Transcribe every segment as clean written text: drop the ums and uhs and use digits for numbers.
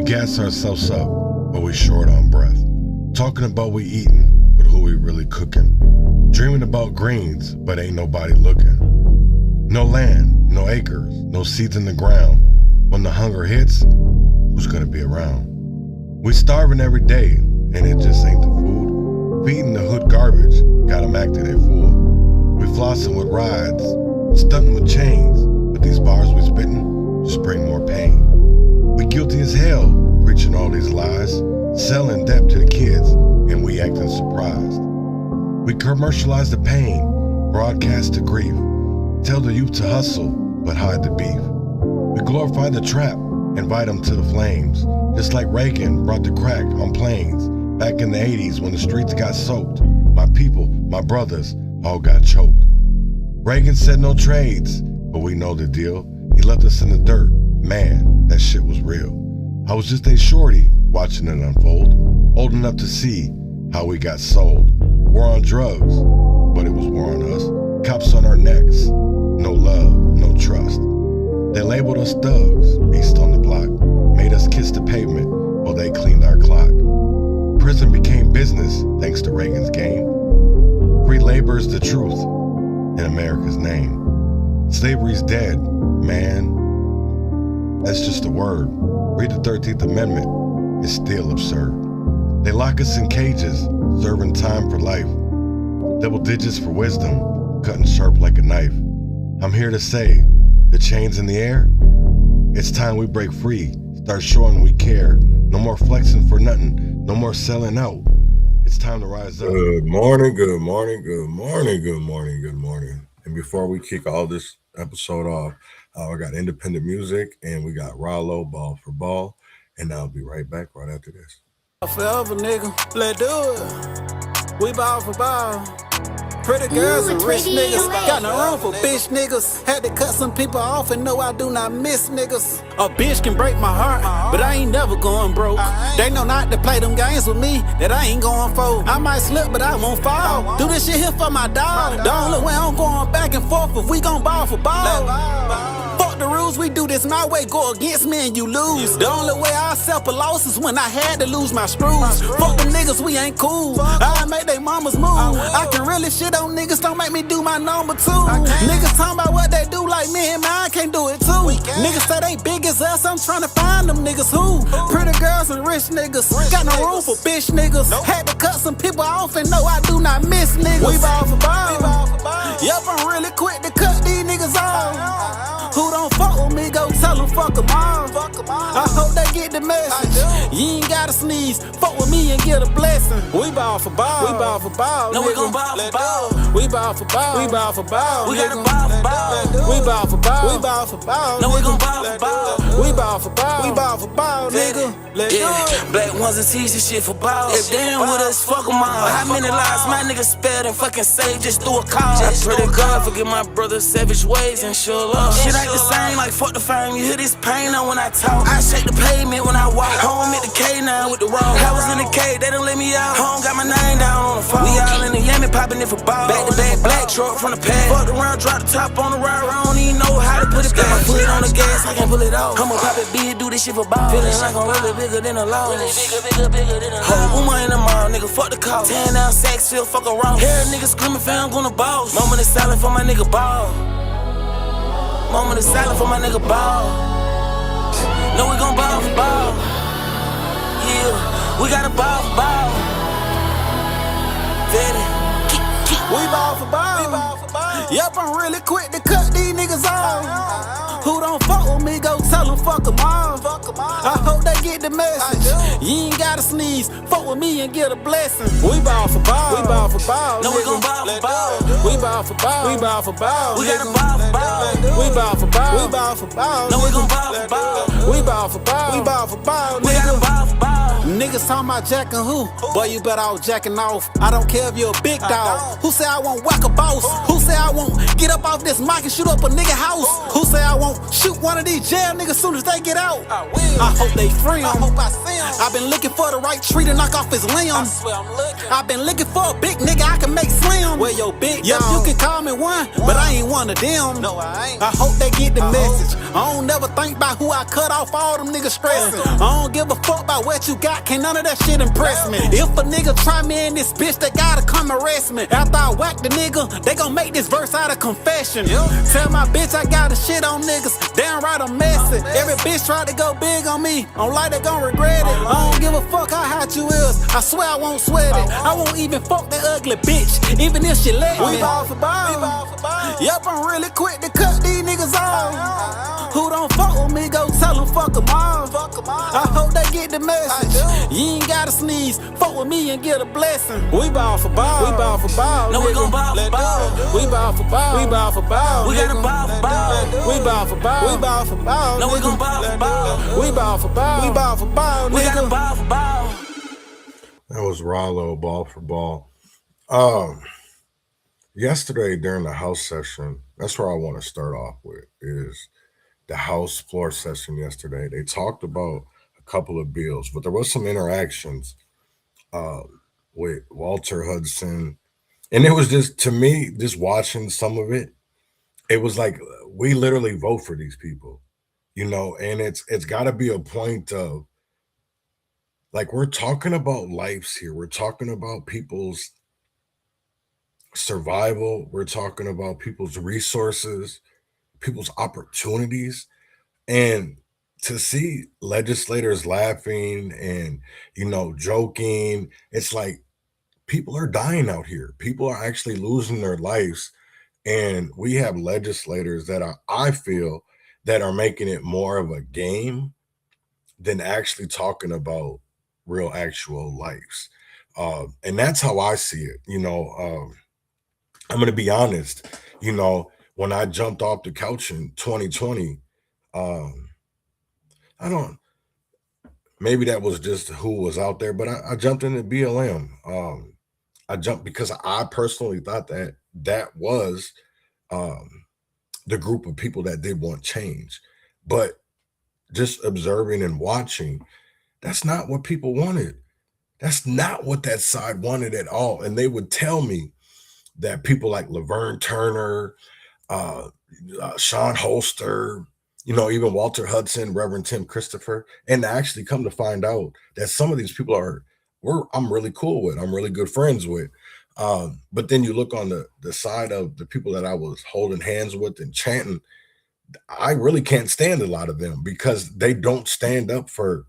gas ourselves up, but we short on breath. Talking about we eating, but who we really cooking. Dreaming about greens, but ain't nobody looking. No land, no acres, no seeds in the ground. When the hunger hits, who's gonna be around? We starving every day, and it just ain't the food. Feeding the hood garbage, got 'em acting a fool. We flossing with rides, stunting with chains, but these bars we spitting just bring more pain. We guilty as hell, preaching all these lies, selling debt to the kids, and we acting surprised. We commercialize the pain, broadcast the grief, tell the youth to hustle, but hide the beef. We glorify the trap, invite them to the flames, just like Reagan brought the crack on planes. Back in the 80s when the streets got soaked, my people, my brothers, all got choked. Reagan said no trades, but we know the deal. He left us in the dirt, man, that shit was real. I was just a shorty watching it unfold, old enough to see how we got sold. War on drugs, but it was war on us. Cops on our necks, no love, no trust. They labeled us thugs, beast on the block, made us kiss the pavement while they cleaned our clock. Prison became business thanks to Reagan's game. Free labor is the truth in America's name. Slavery's dead, man. That's just a word. Read the 13th Amendment, it's still absurd. They lock us in cages, serving time for life. Double digits for wisdom, cutting sharp like a knife. I'm here to say, the chains in the air, it's time we break free, start showing we care. No more flexing for nothing, no more selling out. It's time to rise up. Good morning, good morning, good morning, good morning, good morning. And before we kick all this episode off, I got independent music and we got Rollo, Ball for Ball. And I'll be right back right after this. Forever, nigga. Let's do it. We ball for ball. Pretty girls and rich niggas. Got no room for bitch niggas. Had to cut some people off and know I do not miss niggas. A bitch can break my heart, but I ain't never going broke. They know not to play them games with me that I ain't going for. I might slip, but I won't fall. Do this shit here for my dog. The only way I'm going back and forth if we gon' ball for ball. Fuck the rules, we do this my way, go against me and you lose. The only way I suffer loss is when I had to lose my screws. Fuck the niggas, we ain't cool. I make they mamas move. I can really shit on niggas, don't make me do my number two. Niggas talking about what they do like me and I can't do it too. Niggas say they big as us, I'm trying to find them niggas who. Pretty girls and rich niggas, got no room for bitch niggas. Had to cut some people off and know I do not miss niggas. We ball for ball. Yup, I'm really quick to cut these niggas off. Who don't fuck with me, go tell them fuck them all. I hope they get the message. You ain't gotta sneeze, fuck with me and get a blessing. We ball for ball, we ball for ball. No, we gon' ball for ball. We ball for ball, we ball for ball. We gotta ball for ball. We ball for ball, we ball for ball. No, we gon' ball for ball. We ball for ball, we ball for ball, nigga. Yeah, black ones and tees and shit for balls. If they ain't with us, fuck them all. How many lives my niggas spared and fucking saved just through a call? I pray to God forgive my brother's savage ways and show love. Shit ain't the same, like fuck the fame. You hear this pain on when I talk. I shake the pavement when I walk. Home at the K9 with the road. I was in the K, they don't let me out. Home got my name down on the phone. We all in the Yammy popping it for balls. Back to back black truck from the pad. Fucked around, dropped the top on the ride. I don't even know how to put it back. Got my foot on the gas, I can't pull it off. I'ma pop it big, do this shit for balls. Feeling like I'm really bigger than a loss. Bigger than a whole woman in the mall, nigga, fuck the call. 10 down sex, feel fuck around. Hear a nigga screaming, fam, gonna boss. Moment is silent for my nigga ball. Moment is silent for my nigga ball. No, we gon' ball for ball. Yeah, we gotta ball for ball. We ball for ball. Yup, I'm really quick to cut these niggas off. Who don't fuck with me, go tell them fuck them all. I hope they get the message. You ain't gotta sneeze, fuck with me and get a blessing. We ball for ball, we ball for ball. No, we gon' ball for ball. We ball for ball, we ball for ball. We gotta ball for ball. We ball for ball, we ball for ball. No, we gon' ball for ball. We ball for ball, we ball for ball. We gotta ball for ball. Niggas talking about jacking who? Boy, you better all jacking off. I don't care if you're a big dog. Who say I won't whack a boss? Who say I won't get up off this mic and shoot up a nigga house? Who say I won't shoot one of these jail niggas soon as they get out? I hope they free him. I've been looking for the right tree to knock off his limbs. I've been looking for a big nigga I can make slim. Where your big dog? Yep, you can call me one, but I ain't one of them. No, I ain't. I hope they get the message. I don't never think about who I cut off, all them niggas stressing. I don't give a fuck about what you got, can't none of that shit impress me. If a nigga try me in this bitch, they gotta come arrest me. After I whack the nigga, they gon' make this verse out of confession. Tell my bitch I got a shit on niggas, damn right I'm messy. Every bitch try to go big on me, on like they gon' regret it. I don't give a fuck how hot you is, I swear I won't sweat it. I won't even fuck that ugly bitch, even if she let me. We ball for ball. Yep, I'm really quick to cut these niggas off. Who don't fuck with me, go tell them fuck them all. I hope they get the message. You ain't gotta sneeze, fuck with me and get a blessing. We ball for ball. We ball for ball. No, we gon' ball for ball. We ball for ball. We ball for ball. We gotta ball for ball. We ball for ball. We ball for ball. No, we gon' ball for ball. We ball for ball. We ball for ball. We gotta ball for ball. That was Rollo, ball for ball. Yesterday during the house session, that's where I want to start off with, is the house floor session yesterday. They talked about a couple of bills, but there was some interactions with Walter Hudson. And it was just, to me, just watching some of it, it was like, we literally vote for these people, you know, and it's got to be a point of, like, we're talking about lives here. We're talking about people's survival. We're talking about people's resources, people's opportunities. And to see legislators laughing and, you know, joking, it's like people are dying out here. People are actually losing their lives. And we have legislators that are, I feel, that are making it more of a game than actually talking about real actual lives. And that's how I see it. You know, I'm going to be honest, you know, when I jumped off the couch in 2020, I don't, maybe that was just who was out there, but I jumped into BLM. I jumped because I personally thought that that was the group of people that did want change. But just observing and watching, that's not what people wanted. That's not what that side wanted at all. And they would tell me that people like Laverne Turner, Sean Holster, you know, even Walter Hudson, Reverend Tim Christopher, and to actually come to find out that some of these people I'm really cool with, I'm really good friends with. But then you look on the side of the people that I was holding hands with and chanting, I really can't stand a lot of them because they don't stand up for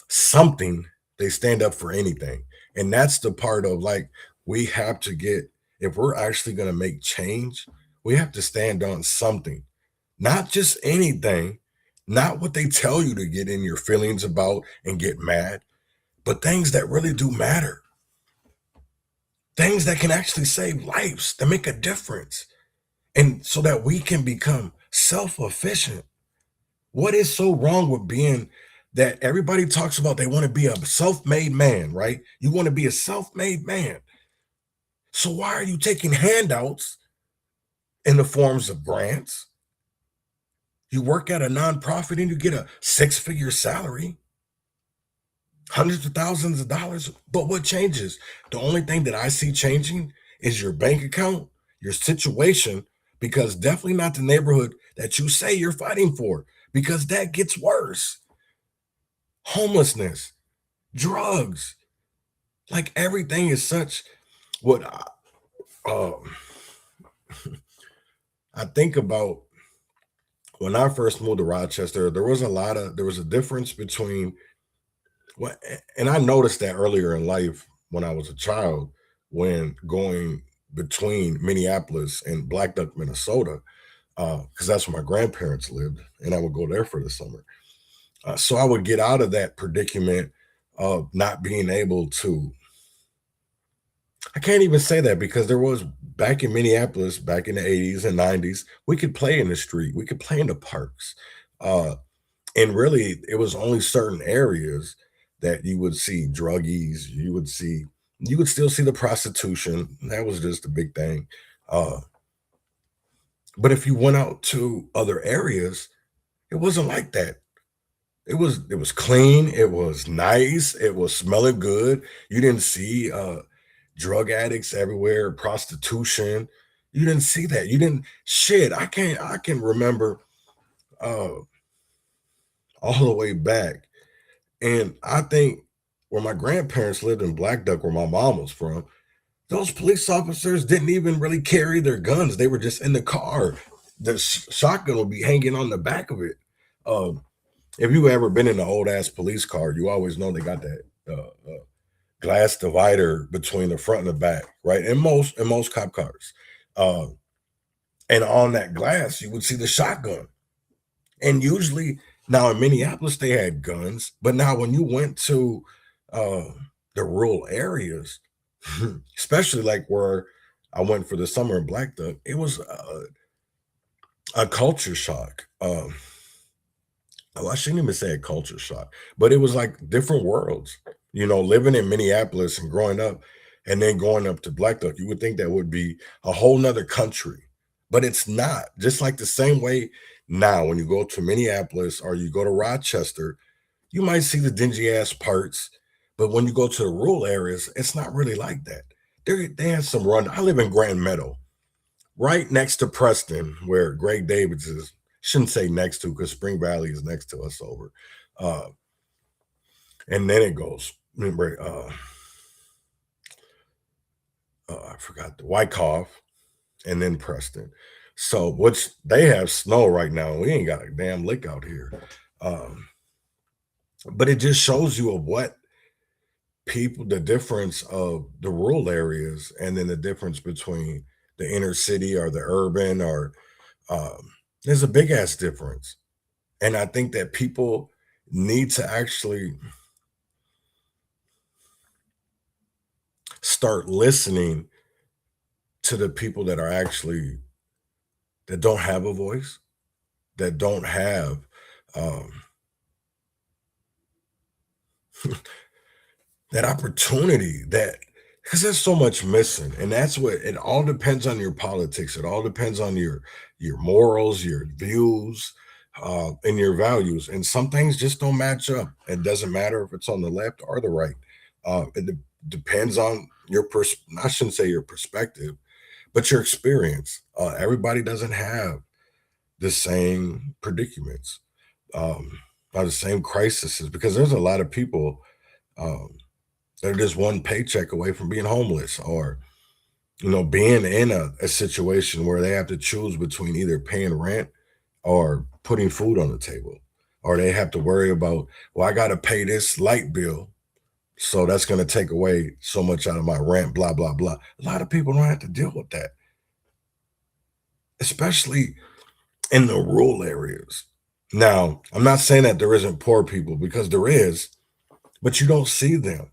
something. They stand up for anything. And that's the part of, like, we have to get, if we're actually going to make change, we have to stand on something, not just anything, not what they tell you to get in your feelings about and get mad, but things that really do matter. Things that can actually save lives, that make a difference. And so that we can become self-efficient. What is so wrong with being that everybody talks about they want to be a self-made man, right? You want to be a self-made man. So why are you taking handouts in the forms of grants? You work at a nonprofit and you get a 6-figure salary, hundreds of thousands of dollars. But what changes? The only thing that I see changing is your bank account, your situation, because definitely not the neighborhood that you say you're fighting for, because that gets worse. Homelessness, drugs, like everything is such what I think about. When I first moved to Rochester, there was a difference between what, and I noticed that earlier in life when I was a child, when going between Minneapolis and Black Duck, Minnesota, because that's where my grandparents lived, and I would go there for the summer. So I would get out of that predicament of not being able to, I can't even say that, because there was, back in Minneapolis, back in the 80s and 90s, we could play in the street, we could play in the parks. And really, it was only certain areas that you would see druggies, you would still see the prostitution. That was just a big thing. But if you went out to other areas, it wasn't like that. It was clean, it was nice, it was smelling good. You didn't see drug addicts everywhere, prostitution. You didn't see that. You didn't shit. I can remember uh all the way back. And I think where my grandparents lived in Black Duck, where my mom was from, those police officers didn't even really carry their guns. They were just in the car. The shotgun would be hanging on the back of it. If you ever been in an old ass police car, you always know they got that glass divider between the front and the back, right? In most cop cars, and on that glass you would see the shotgun. And usually, now in Minneapolis they had guns, but now when you went to the rural areas, especially like where I went for the summer in Black Duck, it was a culture shock. I shouldn't even say a culture shock, but it was like different worlds. Living in Minneapolis and growing up, and then going up to Black Duck, you would think that would be a whole nother country, but it's not. Just like the same way now, when you go to Minneapolis or you go to Rochester, you might see the dingy ass parts, but when you go to the rural areas, it's not really like that. They have some run. I live in Grand Meadow, right next to Preston, where Greg Davids is. Shouldn't say next to, because Spring Valley is next to us over. And then it goes, remember, I forgot the Wyckoff, and then Preston. So which they have snow right now. We ain't got a damn lick out here. But it just shows you of what the difference of the rural areas, and then the difference between the inner city or the urban, or there's a big ass difference. And I think that people need to actually start listening to the people that don't have a voice, that don't have that opportunity, because there's so much missing. And that's what it all depends on. Your politics, it all depends on your morals, your views, and your values. And some things just don't match up. It doesn't matter if it's on the left or the right. It depends on I shouldn't say your perspective, but your experience. Everybody doesn't have the same predicaments, or the same crises, because there's a lot of people that are just one paycheck away from being homeless, or being in a situation where they have to choose between either paying rent or putting food on the table, or they have to worry about, well, I got to pay this light bill, so that's going to take away so much out of my rent, blah blah blah. A lot of people don't have to deal with that, especially in the rural areas. Now, I'm not saying that there isn't poor people, because there is, but you don't see them.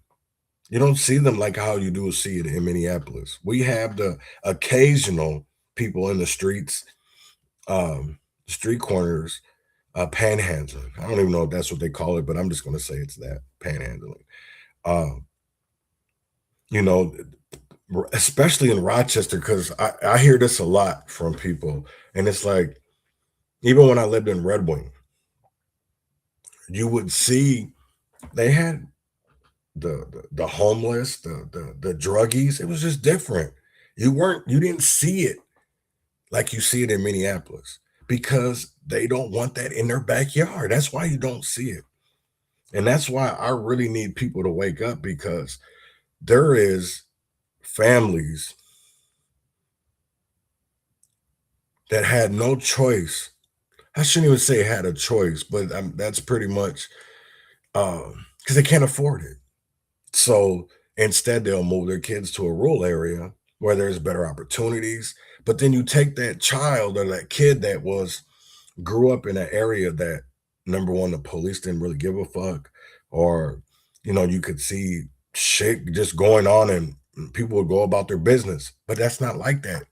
You don't see them like how you do see it in Minneapolis. We have the occasional people in the streets, street corners, panhandling. I don't even know if that's what they call it, but I'm just going to say it's that, panhandling. Especially in Rochester, because I hear this a lot from people, and it's like, even when I lived in Red Wing, you would see they had the homeless, the druggies. It was just different. You didn't see it like you see it in Minneapolis, because they don't want that in their backyard. That's why you don't see it. And that's why I really need people to wake up, because there is families that had no choice. I shouldn't even say had a choice, but that's pretty much because they can't afford it. So instead, they'll move their kids to a rural area where there's better opportunities. But then you take that child or that kid that grew up in an area that, number one, the police didn't really give a fuck, or you could see shit just going on and people would go about their business. But that's not like that.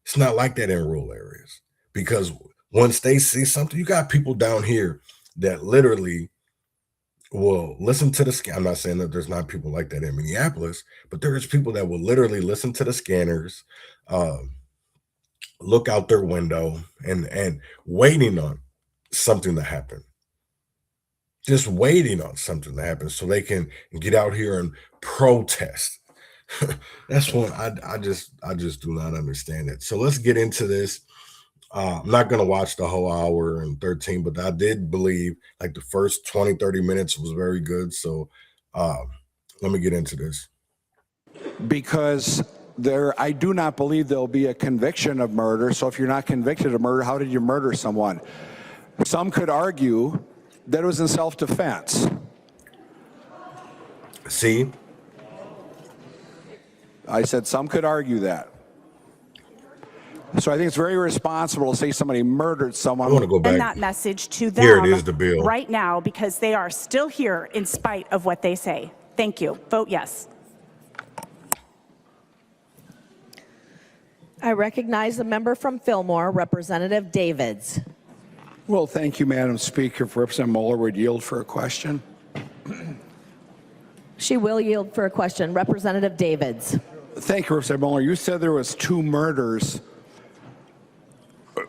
It's not like that in rural areas, because once they see something, you got people down here that literally will listen to the I'm not saying that there's not people like that in Minneapolis, but there's people that will literally listen to the scanners, look out their window and waiting on something to happen. Just waiting on something to happen so they can get out here and protest. That's one I just do not understand it. So let's get into this. I'm not going to watch the whole hour and 13, but I did believe like the first 20, 30 minutes was very good. So let me get into this. Because I do not believe there'll be a conviction of murder. So if you're not convicted of murder, how did you murder someone? Some could argue that it was in self-defense. See? I said some could argue that. So I think it's very irresponsible to say somebody murdered someone. I want to go back. And that message to them Here it is, the bill. right now, because they are still here in spite of what they say. Thank you. Vote yes. I recognize the member from Fillmore, Representative Davids. Well, thank you, Madam Speaker. If Representative Mueller would yield for a question. She will yield for a question. Representative Davids. Thank you, Representative Mueller. You said there was 2 murders.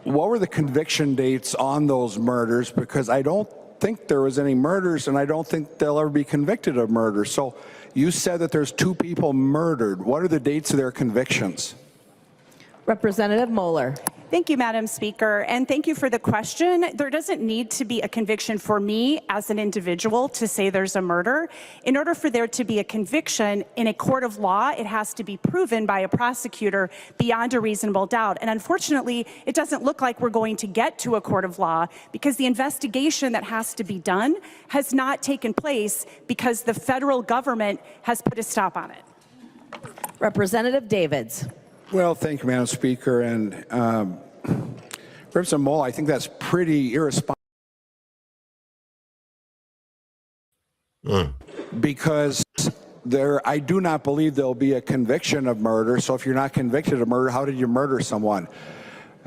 What were the conviction dates on those murders? Because I don't think there was any murders, and I don't think they'll ever be convicted of murder. So you said that there's 2 people murdered. What are the dates of their convictions? Representative Mueller. Thank you, Madam Speaker, and thank you for the question. There doesn't need to be a conviction for me as an individual to say there's a murder. In order for there to be a conviction in a court of law, it has to be proven by a prosecutor beyond a reasonable doubt. And unfortunately, it doesn't look like we're going to get to a court of law because the investigation that has to be done has not taken place because the federal government has put a stop on it. Representative Davids. Well, thank you, Madam Speaker. And Representative Mueller, I think that's pretty irresponsible. Because I do not believe there'll be a conviction of murder. So if you're not convicted of murder, how did you murder someone?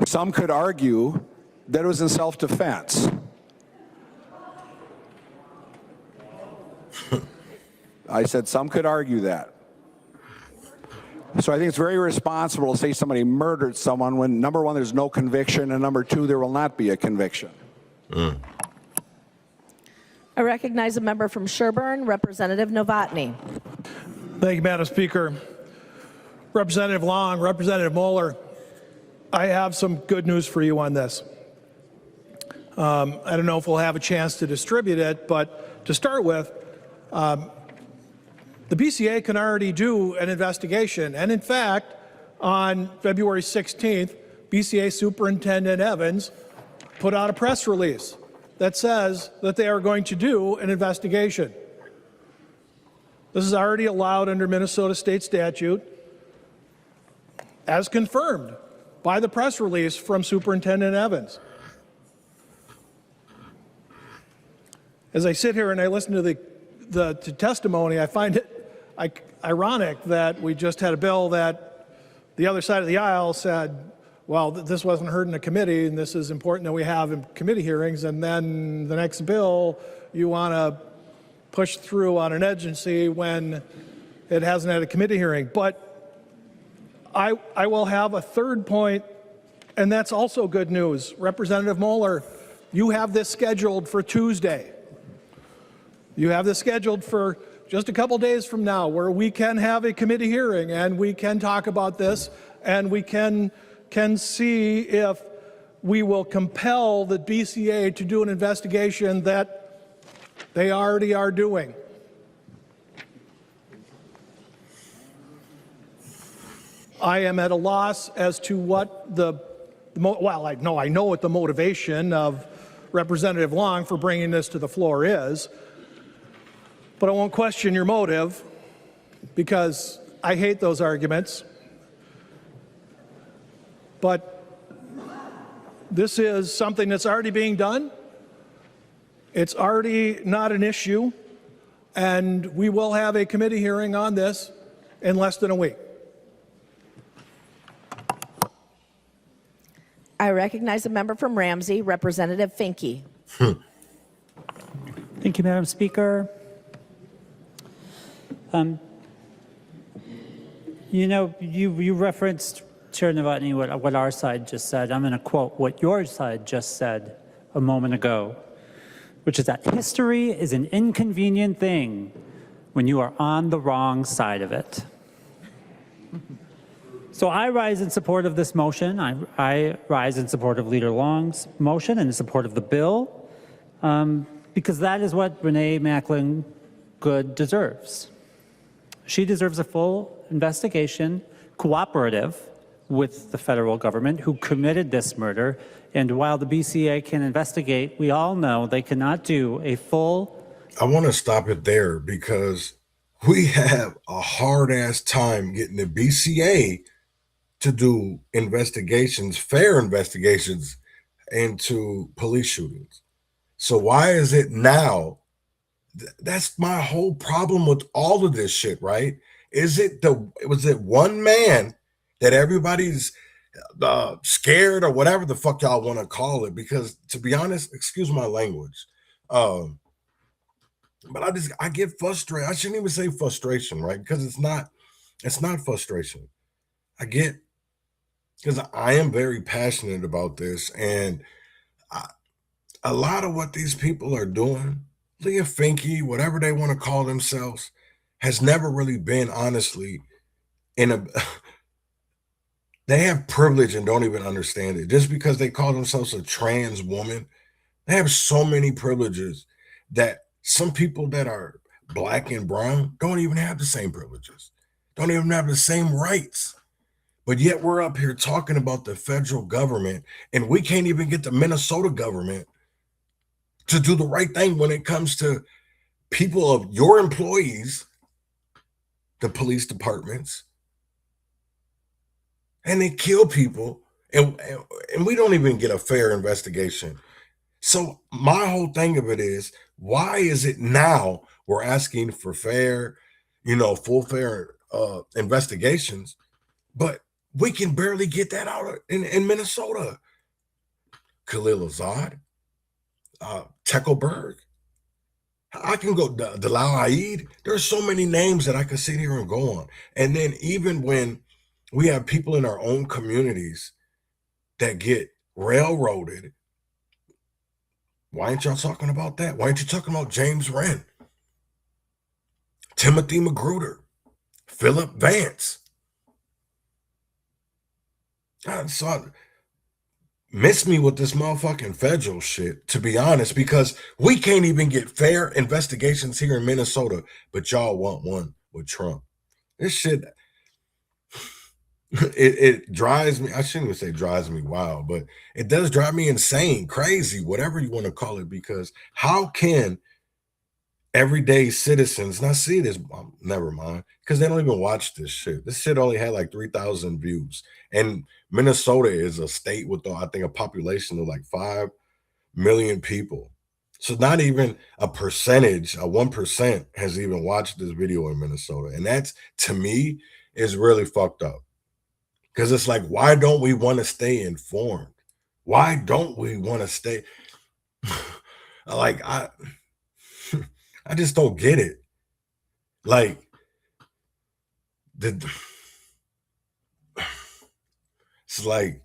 Some could argue that it was in self-defense. I said some could argue that. So I think it's very irresponsible to say somebody murdered someone when, number one, there's no conviction, and number two, there will not be a conviction. I recognize a member from Sherburne, Representative Novotny. Thank you, Madam Speaker. Representative Long, Representative Mueller, I have some good news for you on this. I don't know if we'll have a chance to distribute it, but to start with, the BCA can already do an investigation. And in fact, on February 16th, BCA Superintendent Evans put out a press release that says that they are going to do an investigation. This is already allowed under Minnesota state statute, as confirmed by the press release from Superintendent Evans. As I sit here and I listen to the testimony, I find it ironic that we just had a bill that the other side of the aisle said, well, this wasn't heard in a committee, and this is important that we have in committee hearings, and then the next bill you want to push through on an agency when it hasn't had a committee hearing. But I will have a third point, and that's also good news. Representative Mueller, you have this scheduled for Tuesday. You have this scheduled for just a couple days from now, where we can have a committee hearing and we can talk about this and we can see if we will compel the BCA to do an investigation that they already are doing. I am at a loss as to what I know what the motivation of Representative Long for bringing this to the floor is. But I won't question your motive, because I hate those arguments. But this is something that's already being done. It's already not an issue, and we will have a committee hearing on this in less than a week. I recognize a member from Ramsey, Representative Finke. Thank you, Madam Speaker. You referenced, Chair Novotny, what our side just said. I'm going to quote what your side just said a moment ago, which is that history is an inconvenient thing when you are on the wrong side of it. So I rise in support of this motion. I rise in support of Leader Long's motion and in support of the bill, because that is what Renee Macklin Good deserves. She deserves a full investigation, cooperative with the federal government who committed this murder. And while the BCA can investigate, we all know they cannot do a full... I want to stop it there because we have a hard-ass time getting the BCA to do investigations, fair investigations into police shootings. So why is it now? That's my whole problem with all of this shit, right? Was it one man that everybody's scared or whatever the fuck y'all want to call it? Because to be honest, excuse my language, but I get frustrated. I shouldn't even say frustration, right? Because it's not frustration. Because I am very passionate about this, and a lot of what these people are doing, Leah Finke, whatever they want to call themselves, has never really been, honestly, they have privilege and don't even understand it. Just because they call themselves a trans woman, they have so many privileges that some people that are black and brown don't even have the same privileges, don't even have the same rights. But yet we're up here talking about the federal government, and we can't even get the Minnesota government to do the right thing when it comes to people of your employees, the police departments, and they kill people, and we don't even get a fair investigation. So my whole thing of it is, why is it now we're asking for fair, full fair investigations, but we can barely get that out in Minnesota? Khalil Azad, Tekelberg, I can go Dalal Aid. There's so many names that I could sit here and go on. And then even when we have people in our own communities that get railroaded, why aren't y'all talking about that? Why aren't you talking about James Wren, Timothy Magruder, Philip Vance? So miss me with this motherfucking federal shit, to be honest, because we can't even get fair investigations here in Minnesota, but y'all want one with Trump. This shit, it drives me, I shouldn't even say drives me wild, but it does drive me insane, crazy, whatever you want to call it, because how can everyday citizens not see this? Never mind, because they don't even watch this shit. This shit only had like 3,000 views, and Minnesota is a state with, I think, a population of like 5 million people. So not even a percentage, 1% has even watched this video in Minnesota. And that's, to me, is really fucked up. Because it's like, why don't we want to stay informed? Why don't we want to stay? Like, I just don't get it. Like, it's like,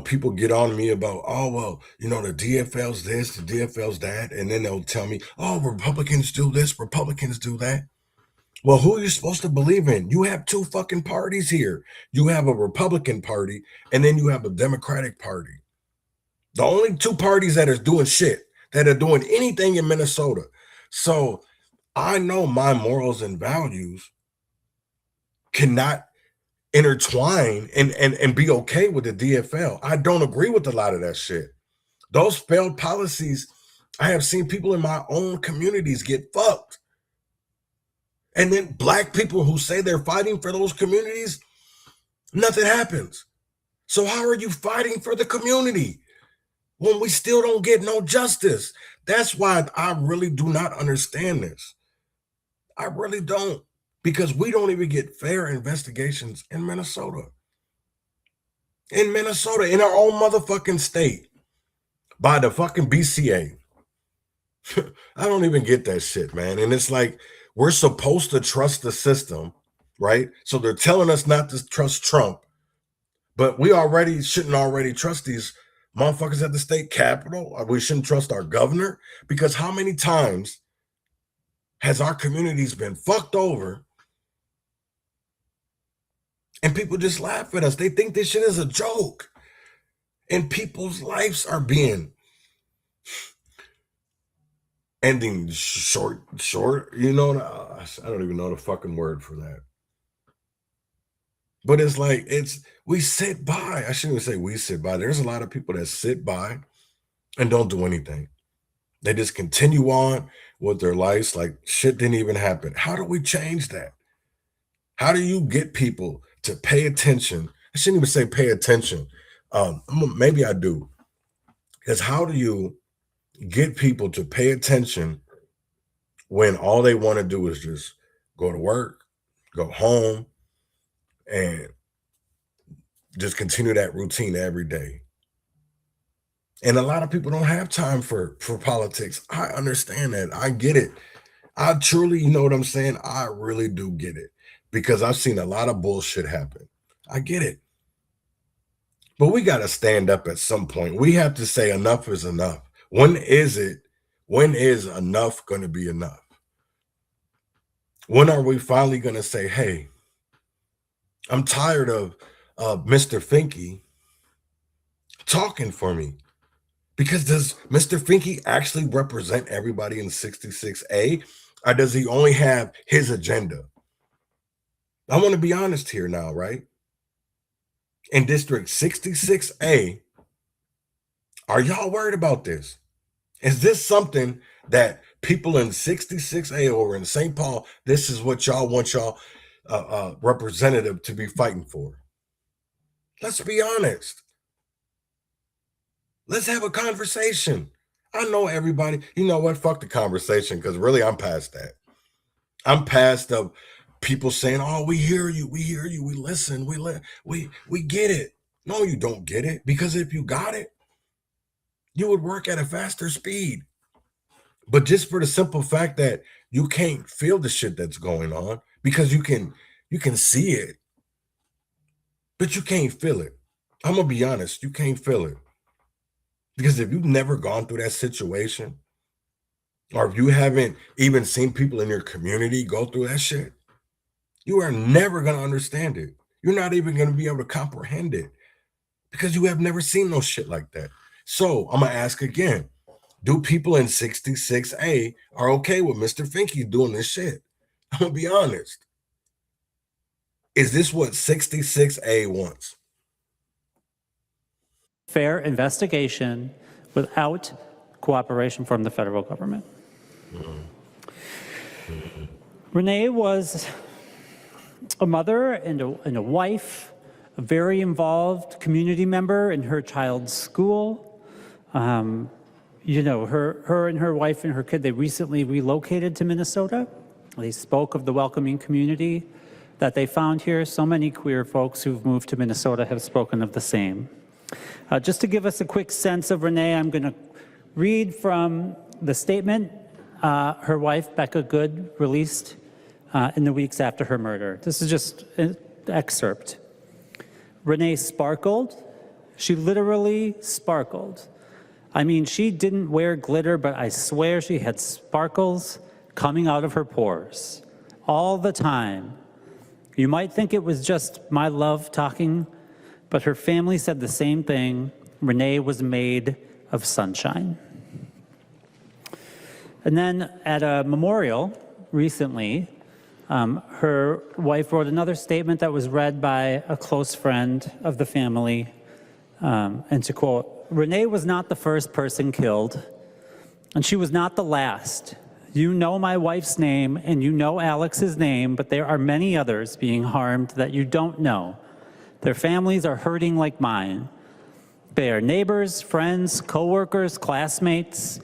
people get on me about, oh, well, the DFL's this, the DFL's that. And then they'll tell me, oh, Republicans do this, Republicans do that. Well, who are you supposed to believe in? You have two fucking parties here. You have a Republican Party, and then you have a Democratic Party. The only two parties that are doing shit, that are doing anything in Minnesota. So I know my morals and values cannot intertwine and be okay with the DFL. I don't agree with a lot of that shit. Those failed policies, I have seen people in my own communities get fucked. And then black people who say they're fighting for those communities, nothing happens. So how are you fighting for the community when we still don't get no justice? That's why I really do not understand this. I really don't. Because we don't even get fair investigations in Minnesota. In Minnesota, in our own motherfucking state, by the fucking BCA. I don't even get that shit, man. And it's like, we're supposed to trust the system, right? So they're telling us not to trust Trump, but we shouldn't already trust these motherfuckers at the state capitol. We shouldn't trust our governor, because how many times has our communities been fucked over and people just laugh at us? They think this shit is a joke, and people's lives are being ending short, you know, I don't even know the fucking word for that. But it's like, we sit by. I shouldn't even say we sit by. There's a lot of people that sit by and don't do anything. They just continue on with their lives like shit didn't even happen. How do we change that? How do you get people to pay attention? I shouldn't even say pay attention. Maybe I do. Because how do you get people to pay attention when all they want to do is just go to work, go home, and just continue that routine every day? And a lot of people don't have time for politics. I understand that. I get it. I truly, you know what I'm saying? I really do get it, because I've seen a lot of bullshit happen. I get it. But we got to stand up at some point. We have to say enough is enough. When is enough going to be enough? When are we finally going to say, hey, I'm tired of Mr. Finke talking for me? Because does Mr. Finke actually represent everybody in 66A, or does he only have his agenda? I want to be honest here now, right? In District 66A, are y'all worried about this? Is this something that people in 66A or in St. Paul, this is what y'all want y'all representative to be fighting for? Let's be honest. Let's have a conversation. I know everybody, you know what? Fuck the conversation, because really I'm past that. I'm past of people saying, oh, we hear you, we listen, we get it. No, you don't get it, because if you got it, you would work at a faster speed. But just for the simple fact that you can't feel the shit that's going on, because you can see it, but you can't feel it. I'm gonna be honest, you can't feel it. Because if you've never gone through that situation, or if you haven't even seen people in your community go through that shit, you are never going to understand it. You're not even going to be able to comprehend it, because you have never seen no shit like that. So I'm going to ask again, do people in 66A are okay with Mr. Finke doing this shit? I'm going to be honest. Is this what 66A wants? Fair investigation without cooperation from the federal government. Renee was a mother and a wife, a very involved community member in her child's school. You know, her and her wife and her kid, they recently relocated to Minnesota. They spoke of the welcoming community that they found here. So many queer folks who've moved to Minnesota have spoken of the same. Just to give us a quick sense of Renee, I'm going to read from the statement her wife, Becca Good, released in the weeks after her murder. This is just an excerpt. Renee sparkled. She literally sparkled. I mean, she didn't wear glitter, but I swear she had sparkles coming out of her pores all the time. You might think it was just my love talking, but her family said the same thing. Renee was made of sunshine. And then at a memorial recently, her wife wrote another statement that was read by a close friend of the family. And to quote, Renee was not the first person killed, and she was not the last. You know my wife's name, and you know Alex's name, but there are many others being harmed that you don't know. Their families are hurting like mine. They are neighbors, friends, coworkers, classmates,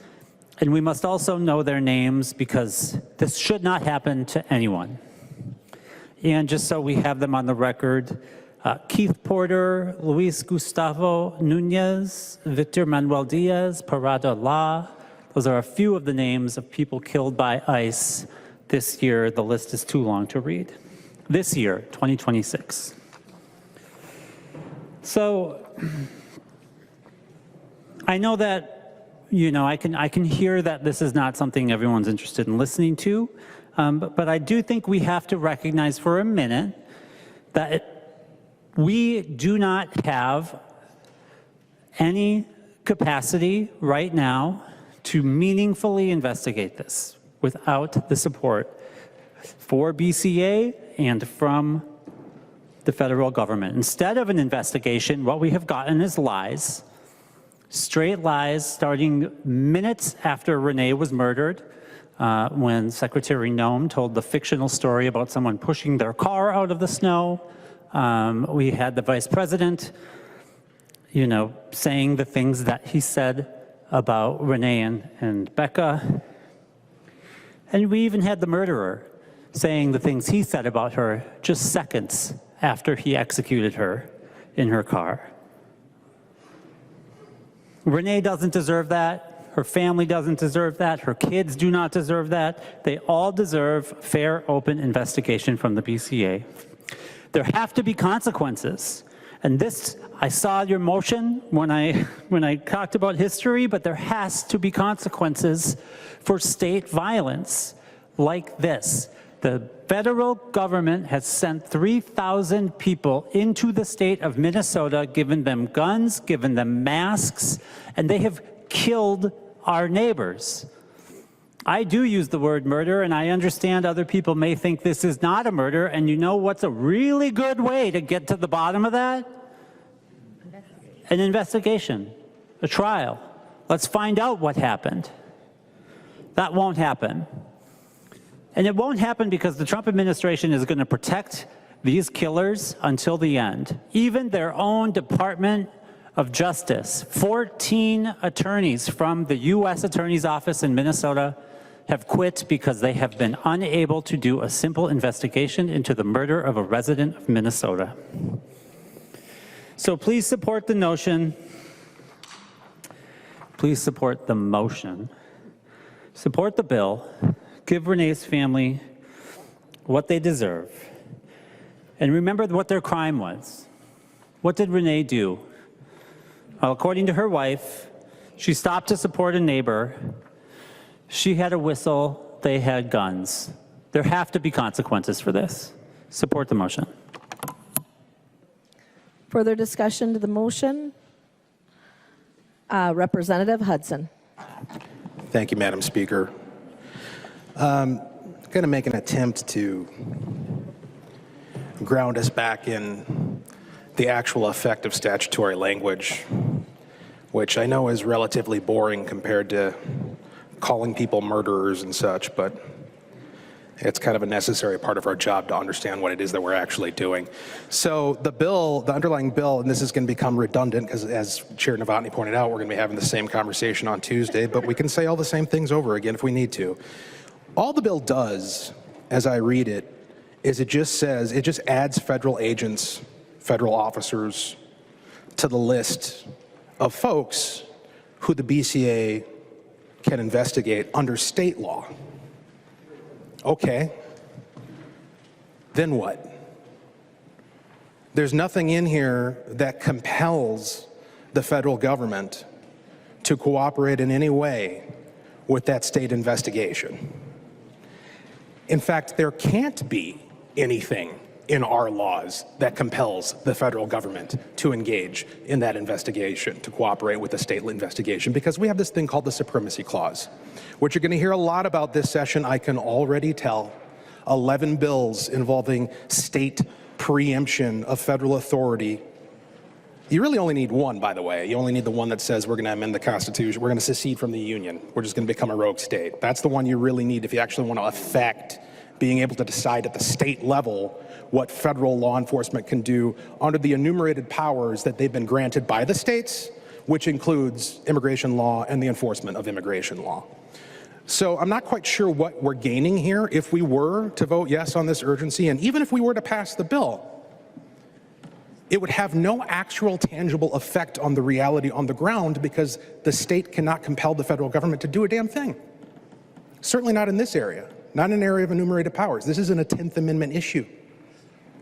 and we must also know their names, because this should not happen to anyone. And just so we have them on the record, Keith Porter, Luis Gustavo Nunez, Victor Manuel Diaz, Parada La, Those are a few of the names of people killed by ICE this year. The list is too long to read. This year, 2026. So I know that, I can hear that this is not something everyone's interested in listening to, but I do think we have to recognize for a minute that we do not have any capacity right now to meaningfully investigate this without the support for BCA and from the federal government. Instead of an investigation, what we have gotten is lies, straight lies, starting minutes after Renee was murdered, when Secretary Noem told the fictional story about someone pushing their car out of the snow. We had the vice president, saying the things that he said about Renee and Becca. And we even had the murderer saying the things he said about her just seconds after he executed her in her car. Renee doesn't deserve that. Her family doesn't deserve that. Her kids do not deserve that. They all deserve fair, open investigation from the BCA. There have to be consequences. And this, I saw your motion when I talked about history, but there has to be consequences for state violence like this. The federal government has sent 3,000 people into the state of Minnesota, given them guns, given them masks, and they have killed our neighbors. I do use the word murder, and I understand other people may think this is not a murder, and you know what's a really good way to get to the bottom of that? An investigation, a trial. Let's find out what happened. That won't happen. And it won't happen because the Trump administration is going to protect these killers until the end. Even their own Department of Justice, 14 attorneys from the U.S. Attorney's Office in Minnesota have quit because they have been unable to do a simple investigation into the murder of a resident of Minnesota. So please support the notion. Please support the motion. Support the bill. Give Renee's family what they deserve. And remember what their crime was. What did Renee do? Well, according to her wife, she stopped to support a neighbor. She had a whistle. They had guns. There have to be consequences for this. Support the motion. Further discussion to the motion? Representative Hudson. Thank you, Madam Speaker. I'm going to make an attempt to ground us back in the actual effect of statutory language, which I know is relatively boring compared to calling people murderers and such, but it's kind of a necessary part of our job to understand what it is that we're actually doing. So the bill, the underlying bill, and this is going to become redundant because as Chair Novotny pointed out, we're going to be having the same conversation on Tuesday, but we can say all the same things over again if we need to. All the bill does, as I read it, is it just adds federal agents, federal officers to the list of folks who the BCA can investigate under state law. Okay, then what? There's nothing in here that compels the federal government to cooperate in any way with that state investigation. In fact, there can't be anything in our laws that compels the federal government to engage in that investigation, to cooperate with the state investigation, because we have this thing called the Supremacy Clause, which you're going to hear a lot about this session, I can already tell. 11 bills involving state preemption of federal authority. You really only need one, by the way. You only need the one that says we're going to amend the Constitution, we're going to secede from the Union, we're just going to become a rogue state. That's the one you really need if you actually want to affect being able to decide at the state level what federal law enforcement can do under the enumerated powers that they've been granted by the states, which includes immigration law and the enforcement of immigration law. So I'm not quite sure what we're gaining here if we were to vote yes on this urgency, and even if we were to pass the bill. it would have no actual tangible effect on the reality on the ground because the state cannot compel the federal government to do a damn thing. Certainly not in this area, not in an area of enumerated powers. This isn't a 10th Amendment issue.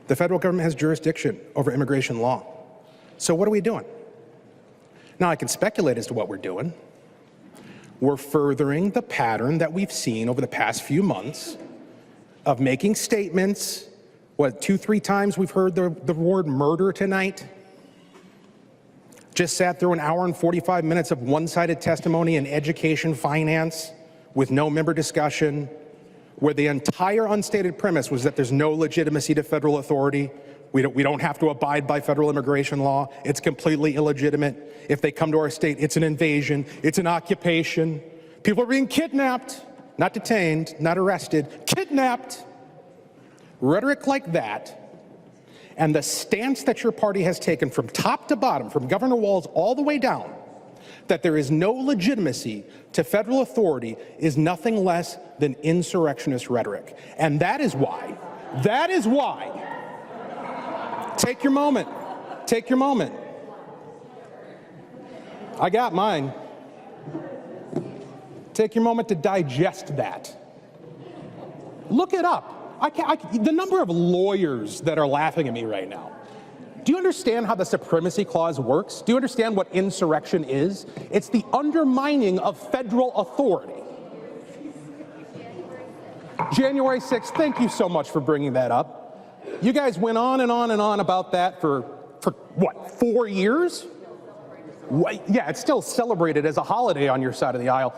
The federal government has jurisdiction over immigration law. So what are we doing? Now, I can speculate as to what we're doing. We're furthering the pattern that we've seen over the past few months of making statements. What, 2-3 times we've heard the word murder tonight? Just sat through an hour and 45 minutes of one-sided testimony in education, finance, with no member discussion, where the entire unstated premise was that there's no legitimacy to federal authority. We don't have to abide by federal immigration law. It's completely illegitimate. If they come to our state, it's an invasion, it's an occupation. People are being kidnapped, not detained, not arrested, kidnapped. Rhetoric like that, and the stance that your party has taken from top to bottom, from Governor Walz all the way down, that there is no legitimacy to federal authority is nothing less than insurrectionist rhetoric. And that is why, take your moment, I got mine. Take your moment to digest that. Look it up. The number of lawyers that are laughing at me right now. Do you understand how the Supremacy Clause works? Do you understand what insurrection is? It's the undermining of federal authority. January 6th, thank you so much for bringing that up. You guys went on and on and on about that for what, 4 years? Yeah, it's still celebrated as a holiday on your side of the aisle.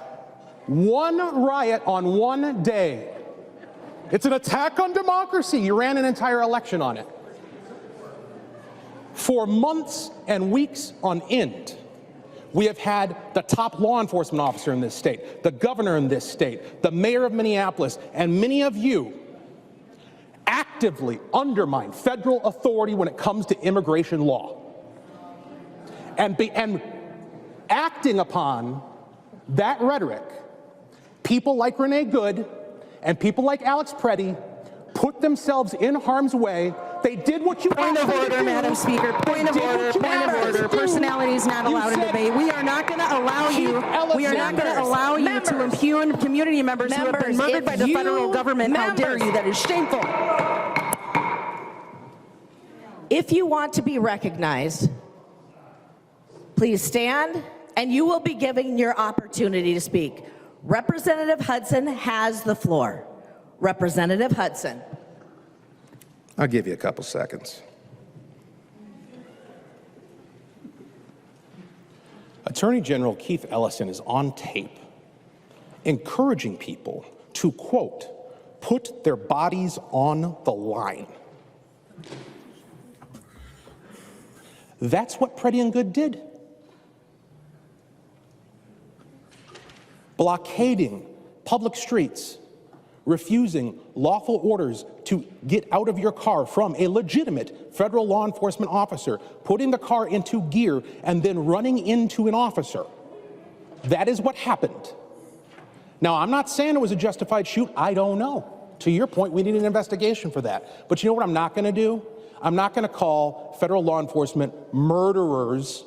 One riot on one day. It's an attack on democracy. You ran an entire election on it. For months and weeks on end, we have had the top law enforcement officer in this state, the governor in this state, the mayor of Minneapolis, and many of you actively undermine federal authority when it comes to immigration law. And acting upon that rhetoric, people like Renee Good and people like Alex Preddy put themselves in harm's way. They did what you Point of order, Madam Speaker. Point of order. Personality is not allowed in debate. We are not going to allow you. We are not going to allow you to impugn community members who have been murdered by the federal government. How dare you? That is shameful. If you want to be recognized, please stand, and you will be given your opportunity to speak. Representative Hudson has the floor. Representative Hudson. I'll give you a couple seconds. Attorney General Keith Ellison is on tape encouraging people to, quote, put their bodies on the line. That's what Preddy and Good did. Blockading public streets, refusing lawful orders to get out of your car from a legitimate federal law enforcement officer, putting the car into gear, and then running into an officer. That is what happened. Now, I'm not saying it was a justified shoot. I don't know. To your point, we need an investigation for that. But you know what I'm not going to do? I'm not going to call federal law enforcement murderers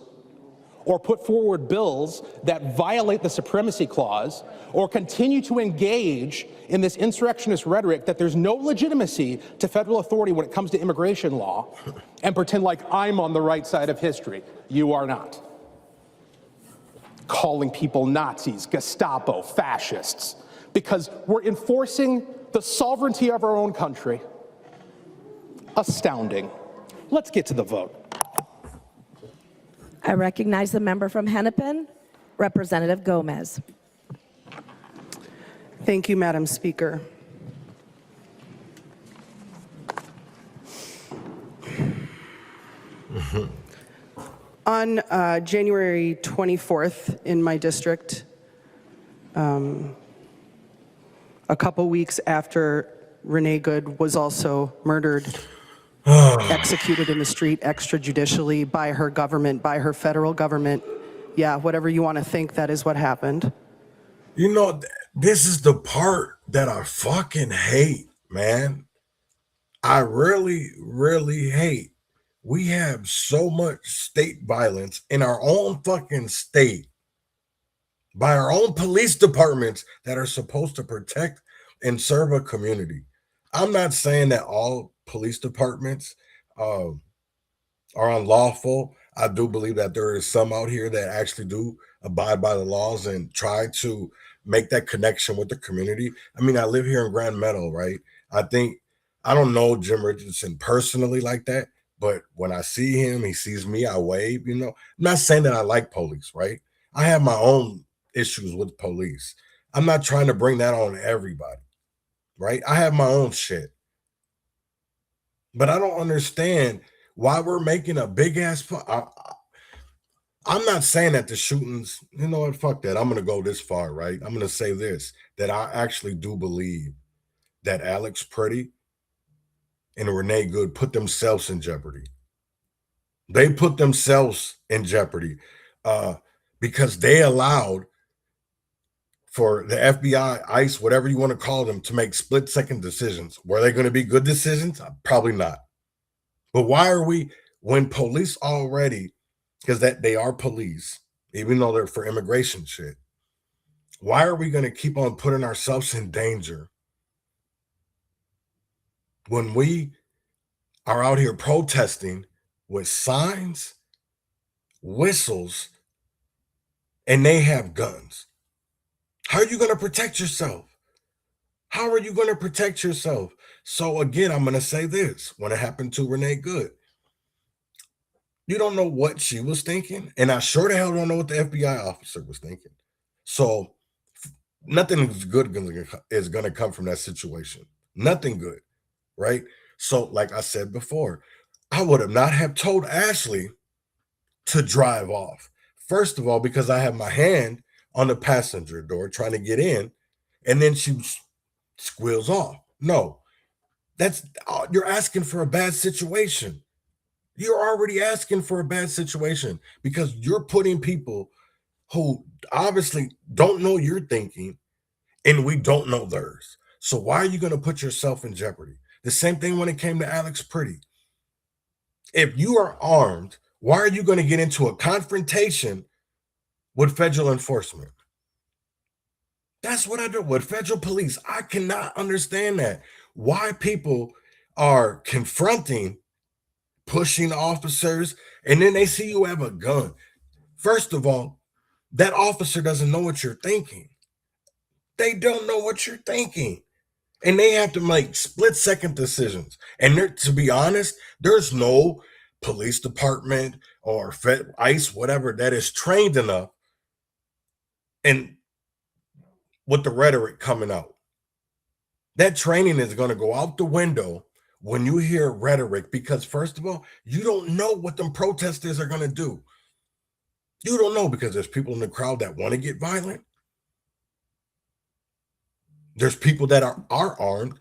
or put forward bills that violate the Supremacy Clause or continue to engage in this insurrectionist rhetoric that there's no legitimacy to federal authority when it comes to immigration law and pretend like I'm on the right side of history. You are not. Calling people Nazis, Gestapo, fascists, because we're enforcing the sovereignty of our own country. Astounding. Let's get to the vote. I recognize the member from Hennepin, Representative Gomez. Thank you, Madam Speaker. On January 24th in my district, a couple weeks after Renee Good was also murdered, executed in the street extrajudicially by her government, by her federal government. Yeah, whatever you want to think, that is what happened. You know, this is the part that I fucking hate, man. I really, really hate We have so much state violence in our own fucking state by our own police departments that are supposed to protect and serve a community. I'm not saying that all police departments are unlawful. I do believe that there is some out here that actually do abide by the laws and try to make that connection with the community. I mean, I live here in Grand Meadow, right? I don't know Jim Richardson personally like that, but when I see him, he sees me, I wave, you know. I'm not saying that I like police, right? I have my own issues with police. I'm not trying to bring that on everybody, right? I have my own shit. But I don't understand why we're making a big ass. I'm not saying that the shootings, you know what, fuck that. I'm going to go this far, right? I'm going to say this, that I actually do believe that Alex Pretty and Renee Good put themselves in jeopardy. They put themselves in jeopardy because they allowed for the FBI, ICE, whatever you want to call them, to make split-second decisions. Were they going to be good decisions? Probably not. But why are we, when police already, because that they are police, even though they're for immigration shit, why are we going to keep on putting ourselves in danger when we are out here protesting with signs, whistles, and they have guns? How are you going to protect yourself? How are you going to protect yourself? So again, I'm going to say this. When it happened to Renee Good, you don't know what she was thinking, and I sure the hell don't know what the FBI officer was thinking. So nothing good is going to come from that situation. Nothing good, right? So like I said before, I would have not have told Ashley to drive off. First of all, because I have my hand on the passenger door trying to get in, and then she squeals off. No, you're asking for a bad situation. You're already asking for a bad situation because you're putting people who obviously don't know your thinking and we don't know theirs. So why are you going to put yourself in jeopardy? The same thing when it came to Alex Pretty. If you are armed, why are you going to get into a confrontation with federal enforcement? That's what I do with federal police. I cannot understand that. Why people are confronting, pushing officers, and then they see you have a gun. First of all, that officer doesn't know what you're thinking. They don't know what you're thinking. And they have to make split-second decisions. And to be honest, there's no police department or ICE, whatever, that is trained enough and with the rhetoric coming out. That training is going to go out the window when you hear rhetoric because, first of all, you don't know what them protesters are going to do. You don't know because there's people in the crowd that want to get violent. There's people that are armed.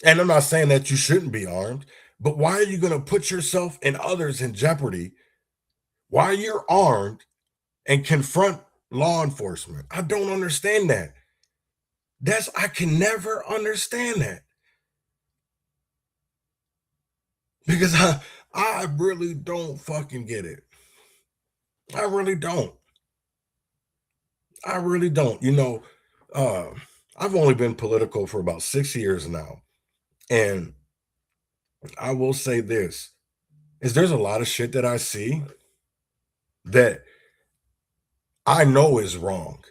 And I'm not saying that you shouldn't be armed, but why are you going to put yourself and others in jeopardy while you're armed and confront law enforcement? I don't understand that. I can never understand that. Because I really don't fucking get it. I really don't. I really don't. You know, I've only been political for about 6 years now. And I will say this, is there's a lot of shit that I see that I know is wrong,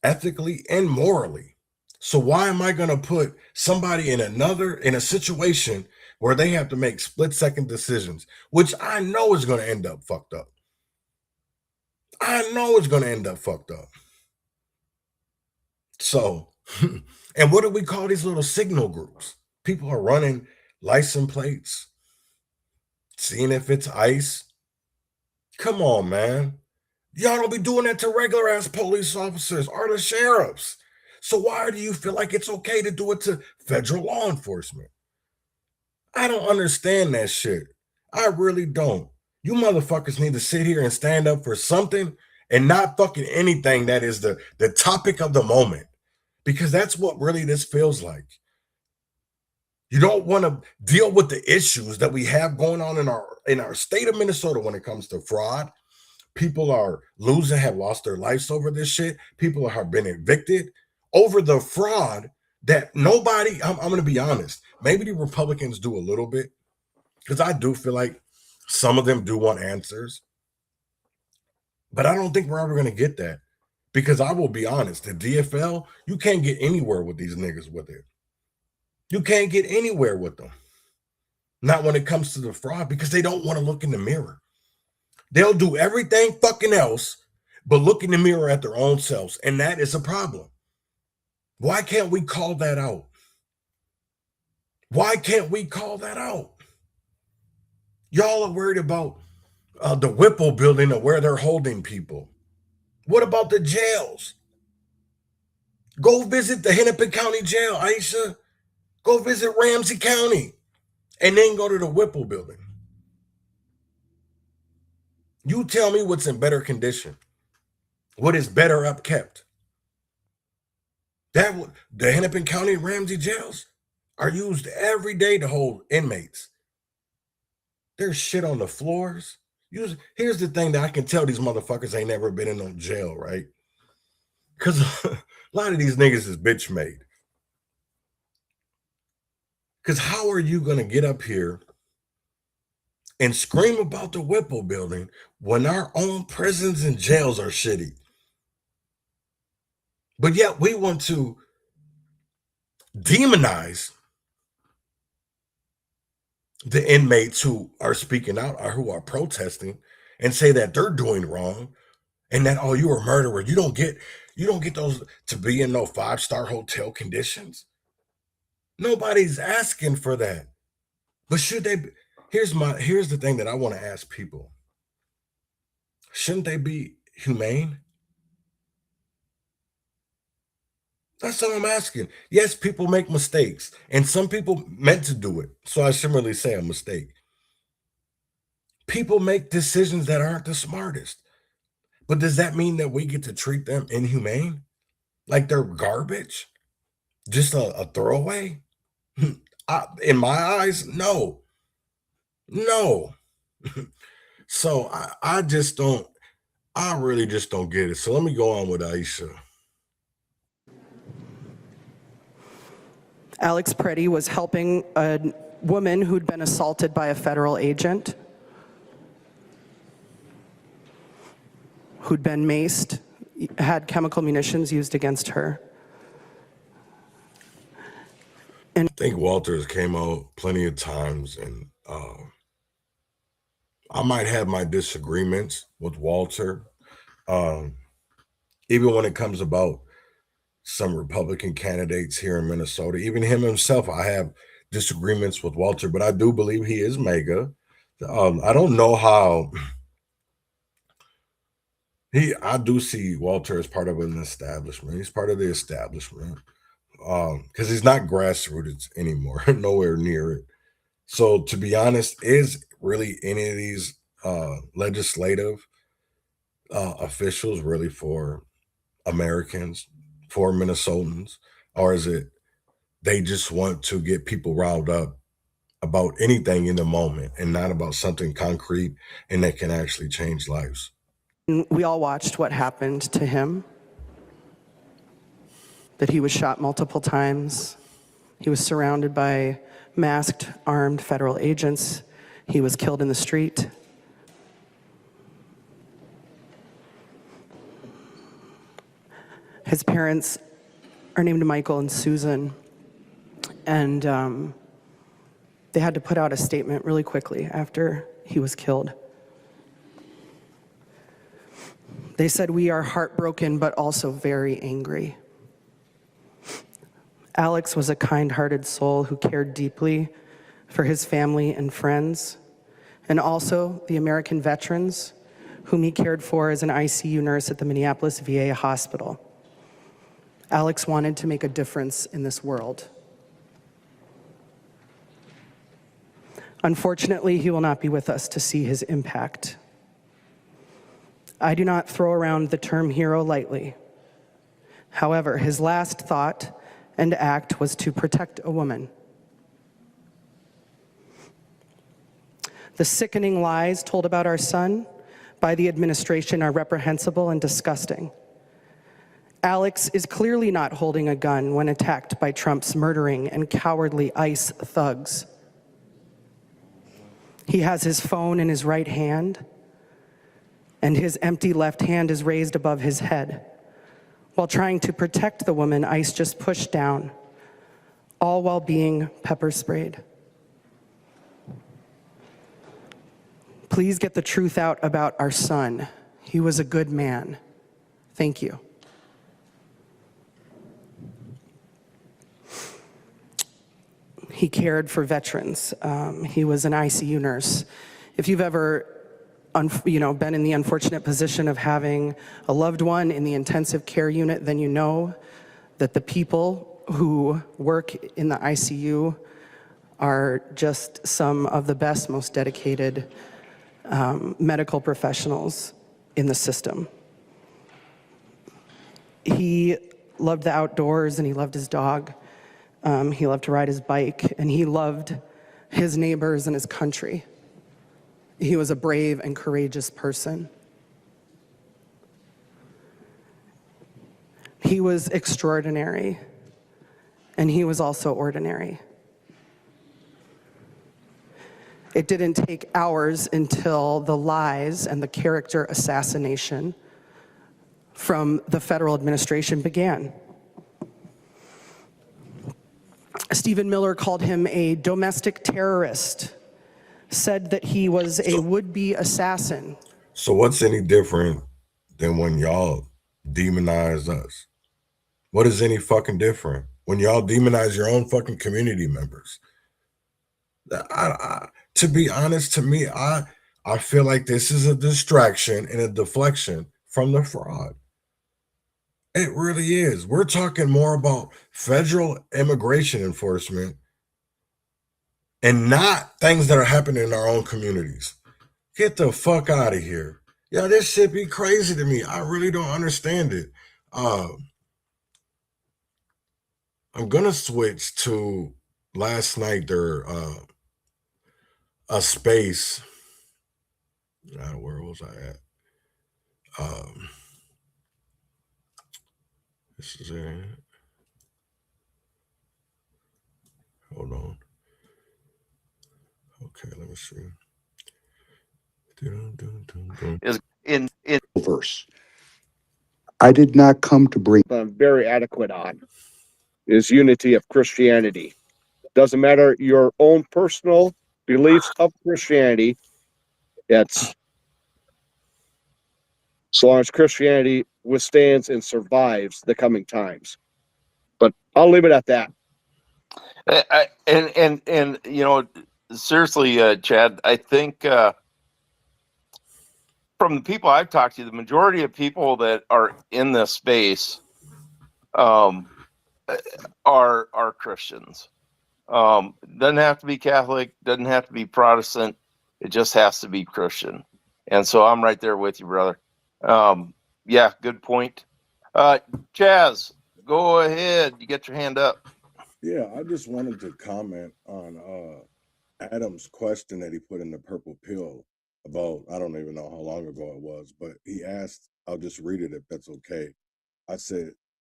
ethically and morally. So why am I going to put somebody in a situation where they have to make split-second decisions, which I know is going to end up fucked up? I know it's going to end up fucked up. So, and what do we call these little signal groups? People are running license plates, seeing if it's ICE. Come on, man. Y'all don't be doing that to regular ass police officers or the sheriffs. So why do you feel like it's okay to do it to federal law enforcement? I don't understand that shit. I really don't. You motherfuckers need to sit here and stand up for something and not fucking anything that is the topic of the moment. Because that's what really this feels like. You don't want to deal with the issues that we have going on in our state of Minnesota when it comes to fraud. People are losing, have lost their lives over this shit. People have been evicted over the fraud that nobody, I'm going to be honest, maybe the Republicans do a little bit, because I do feel like some of them do want answers. But I don't think we're ever going to get that, because I will be honest, the DFL, you can't get anywhere with these niggas with it. You can't get anywhere with them. Not when it comes to the fraud, because they don't want to look in the mirror. They'll do everything fucking else but look in the mirror at their own selves, and that is a problem. Why can't we call that out? Why can't we call that out? Y'all are worried about the Whipple building or where they're holding people. What about the jails? Go visit the Hennepin County Jail, Aisha. Go visit Ramsey County and then go to the Whipple building. You tell me what's in better condition. What is better upkept? The Hennepin County Ramsey jails are used every day to hold inmates. There's shit on the floors. Here's the thing that I can tell these motherfuckers ain't never been in no jail, right? Because a lot of these niggas is bitch made. Because how are you going to get up here and scream about the Whipple building when our own prisons and jails are shitty? But yet we want to demonize the inmates who are speaking out or who are protesting and say that they're doing wrong and that, oh, you're a murderer. You don't get those to be in no 5-star hotel conditions. Nobody's asking for that. But should they be? Here's the thing that I want to ask people. Shouldn't they be humane? That's all I'm asking. Yes, people make mistakes, and some people meant to do it, so I shouldn't really say a mistake. People make decisions that aren't the smartest. But does that mean that we get to treat them inhumane? Like they're garbage? Just a throwaway? In my eyes, no. No. So I really just don't get it. So let me go on with Aisha. Alex Preddy was helping a woman who'd been assaulted by a federal agent, who'd been maced, had chemical munitions used against her. And I think Walter's came out plenty of times, and I might have my disagreements with Walter, even when it comes about some Republican candidates here in Minnesota. Even him himself, I have disagreements with Walter, but I do believe he is MAGA. I don't know how I do see Walter as part of an establishment. He's part of the establishment because he's not grassroots anymore, nowhere near it. So to be honest, is really any of these legislative officials really for Americans, for Minnesotans, or is it they just want to get people riled up about anything in the moment and not about something concrete and that can actually change lives? we all watched what happened to him, that he was shot multiple times. He was surrounded by masked, armed federal agents. He was killed in the street. His parents are named Michael and Susan, and they had to put out a statement really quickly after he was killed. They said, "We are heartbroken, but also very angry." Alex was a kind-hearted soul who cared deeply for his family and friends, and also the American veterans whom he cared for as an ICU nurse at the Minneapolis VA hospital. Alex wanted to make a difference in this world. Unfortunately, he will not be with us to see his impact. I do not throw around the term hero lightly. However, his last thought and act was to protect a woman. The sickening lies told about our son by the administration are reprehensible and disgusting. Alex is clearly not holding a gun when attacked by Trump's murdering and cowardly ICE thugs. He has his phone in his right hand, and his empty left hand is raised above his head, while trying to protect the woman ICE just pushed down, all while being pepper sprayed. Please get the truth out about our son. He was a good man. Thank you. He cared for veterans. He was an ICU nurse. If you've ever been in the unfortunate position of having a loved one in the intensive care unit, then you know that the people who work in the ICU are just some of the best, most dedicated medical professionals in the system. He loved the outdoors and he loved his dog. He loved to ride his bike, and he loved his neighbors and his country. He was a brave and courageous person. He was extraordinary, and he was also ordinary. It didn't take hours until the lies and the character assassination from the federal administration began. Stephen Miller called him a domestic terrorist, said that he was a would-be assassin. So what's any different than when y'all demonize us? What is any fucking different when y'all demonize your own fucking community members? To be honest, to me, I feel like this is a distraction and a deflection from the fraud. It really is. We're talking more about federal immigration enforcement and not things that are happening in our own communities. Get the fuck out of here. Yeah, this shit be crazy to me. I really don't understand it. I'm gonna switch to last night. There, a space. Where was I at? This is it. Hold on. Okay, let me see. Is in verse. I did not come to bring. I'm very adequate on is unity of Christianity. Doesn't matter your own personal beliefs of Christianity. It's so long as Christianity withstands and survives the coming times. But I'll leave it at that. And seriously, Chad, I think from the people I've talked to, the majority of people that are in this space are Christians. Doesn't have to be Catholic, doesn't have to be Protestant. It just has to be Christian. And so I'm right there with you, brother. Yeah, good point. Chaz, go ahead. You get your hand up. Yeah, I just wanted to comment on Adam's question that he put in the purple pill about, I don't even know how long ago it was, but he asked, I'll just read it if that's okay.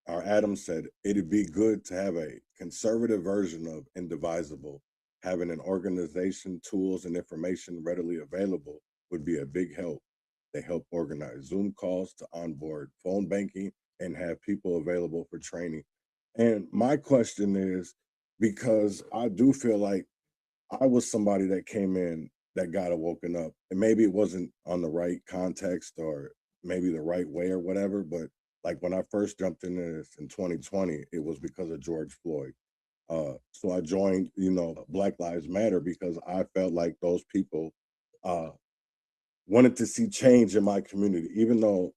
Adam said, it'd be good to have a conservative version of Indivisible. Having an organization, tools, and information readily available would be a big help. They help organize Zoom calls to onboard phone banking and have people available for training. And my question is, because I do feel like I was somebody that came in that got awoken up, and maybe it wasn't on the right context or maybe the right way or whatever, but like when I first jumped into this in 2020, it was because of George Floyd. So I joined, Black Lives Matter because I felt like those people wanted to see change in my community, even though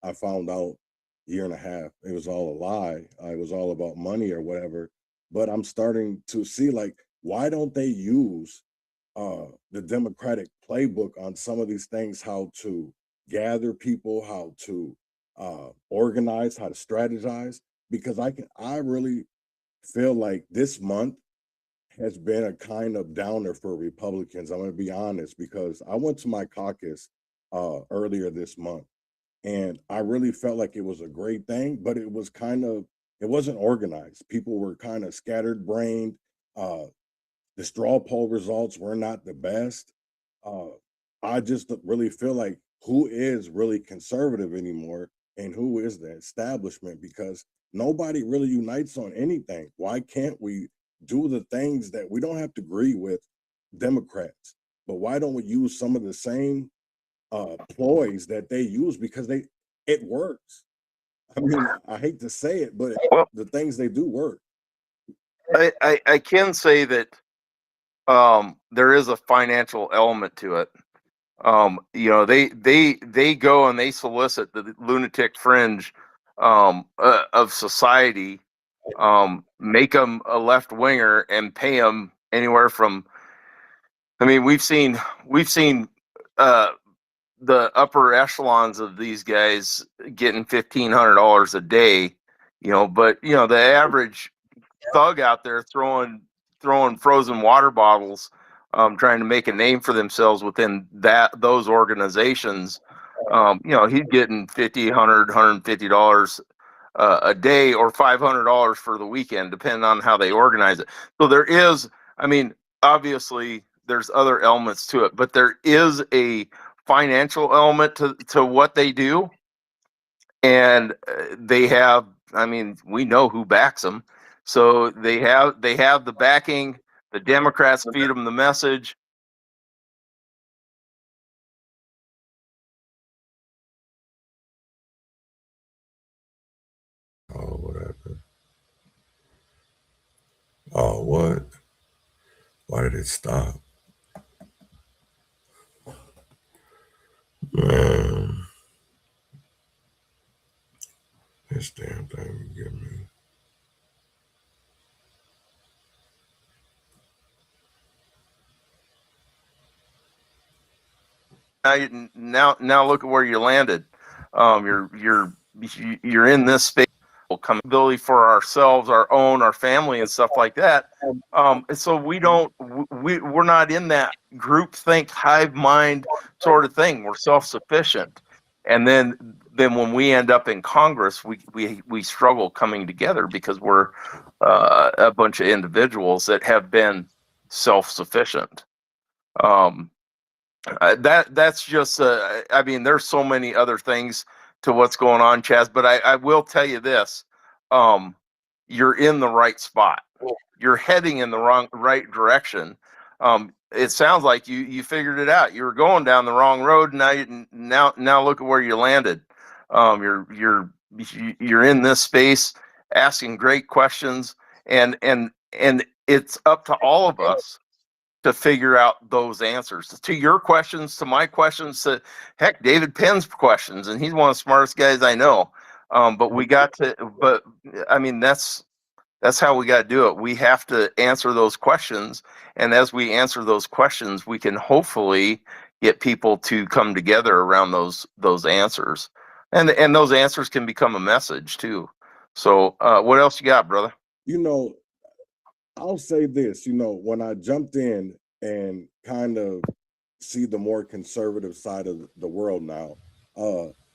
I found out a year and a half it was all a lie. It was all about money or whatever. But I'm starting to see, like, why don't they use the Democratic playbook on some of these things, how to gather people, how to organize, how to strategize? Because I really feel like this month has been a kind of downer for Republicans. I'm going to be honest, because I went to my caucus earlier this month, and I really felt like it was a great thing, but it was it wasn't organized. People were kind of scattered brained. The straw poll results were not the best. I just really feel like who is really conservative anymore and who is the establishment, because nobody really unites on anything. Why can't we do the things that we don't have to agree with Democrats, but why don't we use some of the same ploys that they use, because it works. I mean, I hate to say it, but Well, the things they do work. I can say that there is a financial element to it. They go and they solicit the lunatic fringe of society, make them a left winger and pay them anywhere from. I mean, we've seen the upper echelons of these guys getting $1,500 a day, but the average thug out there throwing frozen water bottles, trying to make a name for themselves within those organizations. He's getting $50, $100, $150 a day, or $500 for the weekend, depending on how they organize it. So there is, I mean, obviously there's other elements to it, but there is a financial element to what they do, and they have. I mean, we know who backs them, so they have the backing. The Democrats feed them the message. Oh, what happened? Oh, what? Why did it stop? Man, this damn thing get me. Now look at where you landed. You're in this space. Accountability for ourselves, our family, and stuff like that. So we're not in that groupthink, hive mind sort of thing. We're self-sufficient, and then when we end up in Congress, we struggle coming together because we're a bunch of individuals that have been self-sufficient. That's just I mean, there's so many other things to what's going on, Chaz, but I will tell you this. You're in the right spot. You're heading in the right direction. It sounds like you figured it out. You were going down the wrong road. Now look at where you landed. You're in this space asking great questions, and it's up to all of us to figure out those answers to your questions, to my questions, to heck, David Penn's questions, and he's one of the smartest guys I know. But I mean, that's how we got to do it. We have to answer those questions, and as we answer those questions, we can hopefully get people to come together around those answers, and those answers can become a message too. So, what else you got, brother? I'll say this, when I jumped in and kind of see the more conservative side of the world now,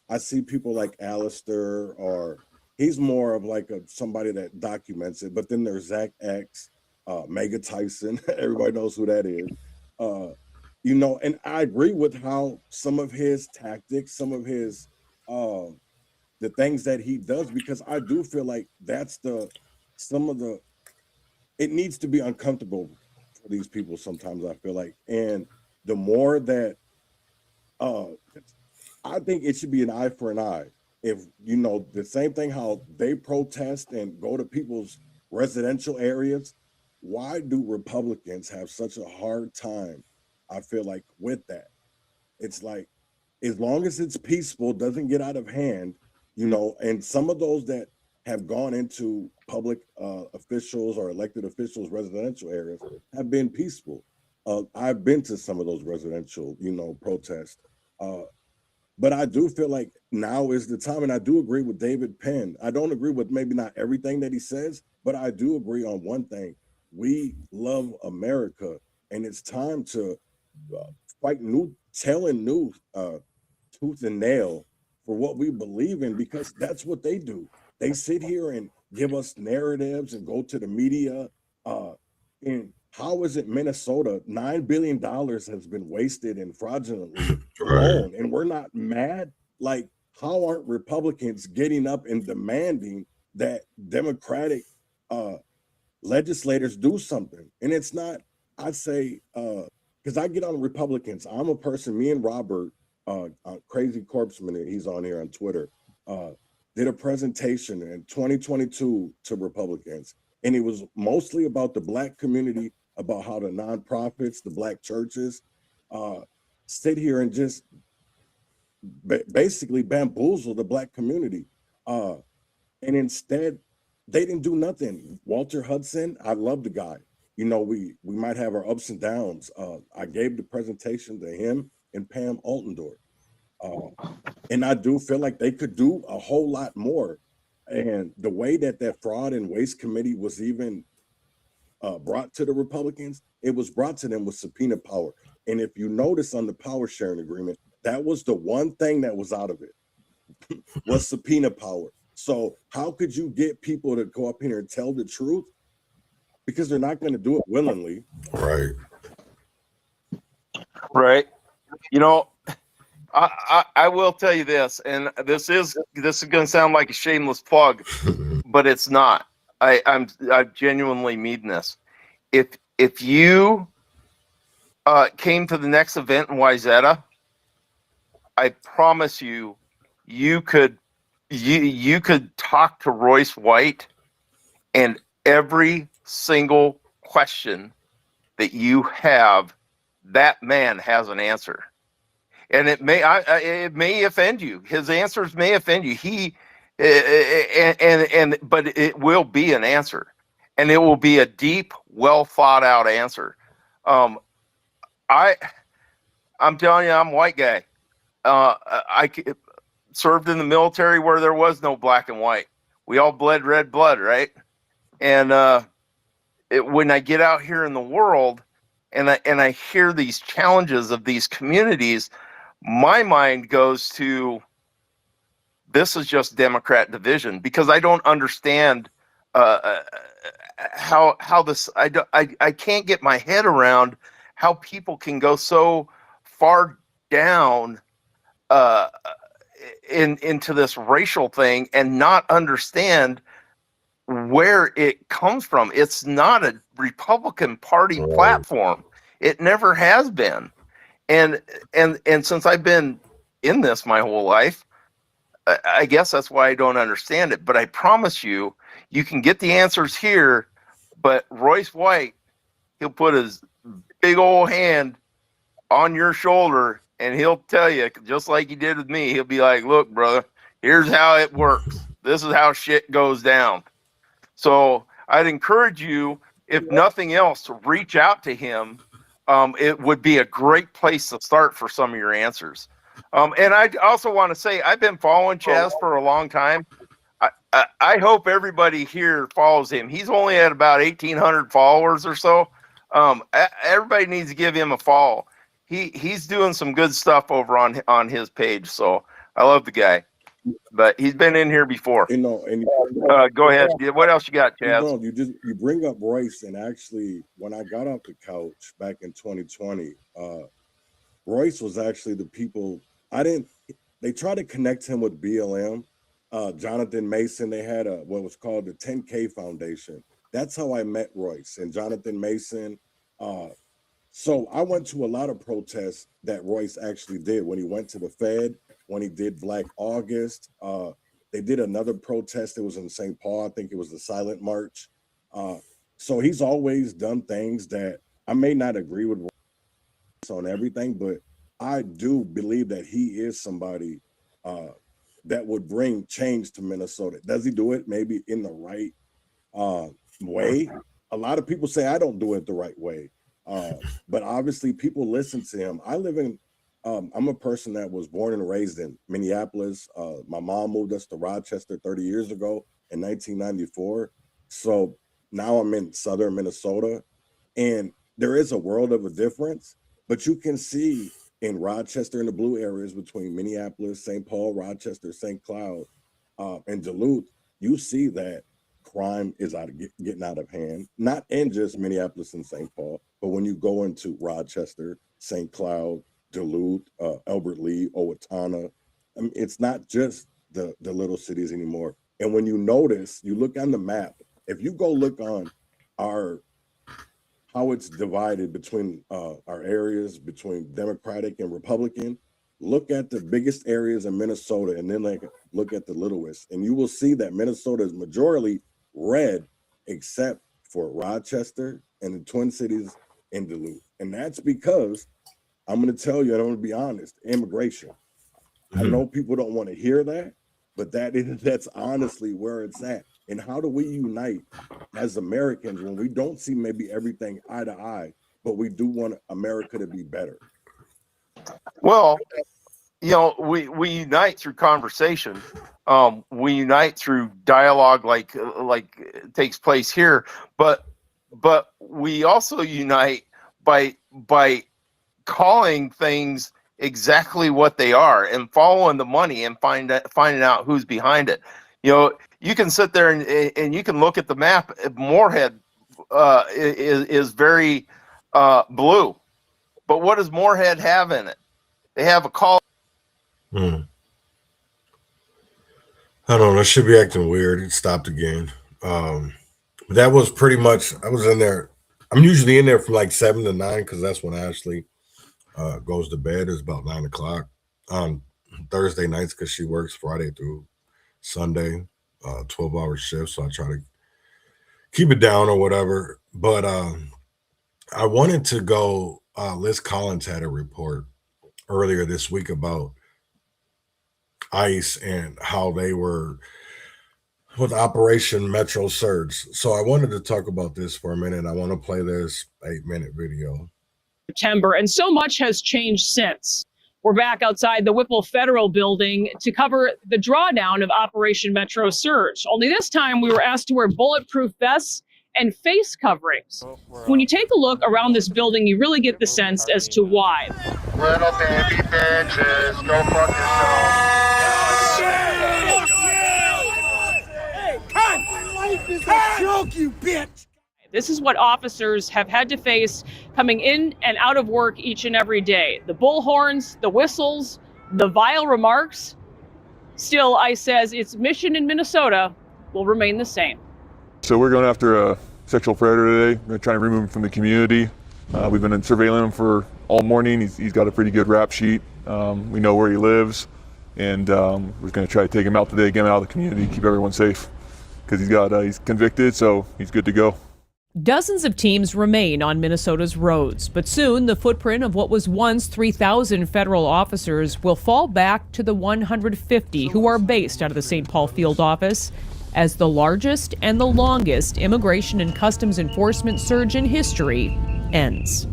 I see people like Alistair, or he's more of like somebody that documents it. But then there's Zach X, Mega Tyson. Everybody knows who that is. And I agree with how some of his tactics, some of his the things that he does, because I do feel like that's it needs to be uncomfortable for these people sometimes, I feel like. And the more that I think it should be an eye for an eye. If the same thing how they protest and go to people's residential areas, why do Republicans have such a hard time, I feel like, with that? It's like, as long as it's peaceful, doesn't get out of hand, and some of those that have gone into public officials or elected officials' residential areas have been peaceful. I've been to some of those residential, protests. But I do feel like now is the time, and I do agree with David Penn. I don't agree with maybe not everything that he says, but I do agree on one thing. we love America, and it's time to fight telling tooth and nail for what we believe in, because that's what they do. They sit here and give us narratives and go to the media. And how is it Minnesota, $9 billion has been wasted and fraudulently alone, and we're not mad? Like, how aren't Republicans getting up and demanding that Democratic legislators do something? And it's not, I say, because I get on Republicans. I'm a person, me and Robert, Crazy Corpseman, he's on here on Twitter, did a presentation in 2022 to Republicans. And it was mostly about the Black community, about how the nonprofits, the Black churches, sit here and just basically bamboozle the Black community. And instead, they didn't do nothing. Walter Hudson, I love the guy. You know, we might have our ups and downs. I gave the presentation to him and Pam Altendorf. And I do feel like they could do a whole lot more. And the way that fraud and waste committee was even brought to the Republicans, it was brought to them with subpoena power. And if you notice on the power sharing agreement, that was the one thing that was out of it, was subpoena power. So how could you get people to go up here and tell the truth? Because they're not going to do it willingly. Right. Right. You know, I will tell you this, and this is going to sound like a shameless plug, but it's not. I genuinely mean this. If you came to the next event in Wayzata, I promise you, you could talk to Royce White, and every single question that you have, that man has an answer. And it may offend you. His answers may offend you. But it will be an answer, and it will be a deep, well thought out answer. I'm telling you, I'm a white guy. I served in the military where there was no black and white. We all bled red blood, right? And when I get out here in the world, and I hear these challenges of these communities, my mind goes to, this is just Democrat division, because I don't understand how this. I can't get my head around how people can go so far down into this racial thing and not understand where it comes from. It's not a Republican Party platform. It never has been. And since I've been in this my whole life, I guess that's why I don't understand it. But I promise you, you can get the answers here. But Royce White, he'll put his big old hand on your shoulder and he'll tell you, just like he did with me, he'll be like, look, brother, here's how it works. This is how shit goes down. So I'd encourage you, if nothing else, to reach out to him. It would be a great place to start for some of your answers. And I also want to say, I've been following Chaz for a long time. I hope everybody here follows him. He's only at about 1,800 followers or so. Everybody needs to give him a follow. He's doing some good stuff over on his page. So I love the guy. But he's been in here before. You know, and go ahead. What else you got, Chaz? You bring up Royce, and actually, when I got off the couch back in 2020, Royce was actually the people. They tried to connect him with BLM, Jonathan Mason. They had what was called the 10K Foundation. That's how I met Royce and Jonathan Mason. So I went to a lot of protests that Royce actually did when he went to the Fed, when he did Black August. They did another protest. It was in St. Paul. I think it was the Silent March. So he's always done things that I may not agree with Royce on everything, but I do believe that he is somebody that would bring change to Minnesota. Does he do it maybe in the right way? A lot of people say I don't do it the right way. But obviously people listen to him. I'm a person that was born and raised in Minneapolis. My mom moved us to Rochester 30 years ago in 1994. So now I'm in southern Minnesota, and there is a world of a difference, but you can see in Rochester and the blue areas between Minneapolis, St. Paul, Rochester, St. Cloud, and Duluth, you see that crime is getting out of hand, not in just Minneapolis and St. Paul, but when you go into Rochester, St. Cloud, Duluth, Albert Lee, Owatonna, I mean, it's not just the little cities anymore. And when you notice, you look on the map, if you go look on how it's divided between our areas, between Democratic and Republican, look at the biggest areas in Minnesota and then look at the littlest. And you will see that Minnesota is majority red, except for Rochester and the Twin Cities and Duluth. And that's because, I'm going to tell you, and I'm going to be honest, immigration. I know people don't want to hear that, but that's honestly where it's at. And how do we unite as Americans when we don't see maybe everything eye to eye, but we do want America to be better? Well, you know, we unite through conversation. We unite through dialogue, like takes place here. But we also unite by calling things exactly what they are and following the money and finding out who's behind it. You know, you can sit there and you can look at the map. Moorhead is very blue, but what does Moorhead have in it? They have a call. I don't know. That should be acting weird. It stopped again. That was pretty much. I was in there. I'm usually in there from like 7 to 9 because that's when Ashley goes to bed. It's about 9 o'clock on Thursday nights because she works Friday through Sunday, 12-hour shifts. So I try to keep it down or whatever. But I wanted to go. Liz Collins had a report earlier this week about ICE and how they were with Operation Metro Surge. So I wanted to talk about this for a minute. I want to play this 8-minute video. September, and so much has changed since. We're back outside the Whipple Federal Building to cover the drawdown of Operation Metro Surge. Only this time we were asked to wear bulletproof vests and face coverings. When you take a look around this building, you really get the sense as to why. Little baby bitches, go fuck yourself. Hey, cut! My life is a joke, you bitch! This is what officers have had to face coming in and out of work each and every day. The bullhorns, the whistles, the vile remarks. Still, ICE says its mission in Minnesota will remain the same. So we're going after a sexual predator today. We're going to try and remove him from the community. We've been surveilling him for all morning. He's got a pretty good rap sheet. We know where he lives, and we're going to try to take him out today, get him out of the community, keep everyone safe, because he's convicted, so he's good to go. Dozens of teams remain on Minnesota's roads, but soon the footprint of what was once 3,000 federal officers will fall back to the 150 who are based out of the St. Paul field office as the largest and the longest immigration and customs enforcement surge in history ends.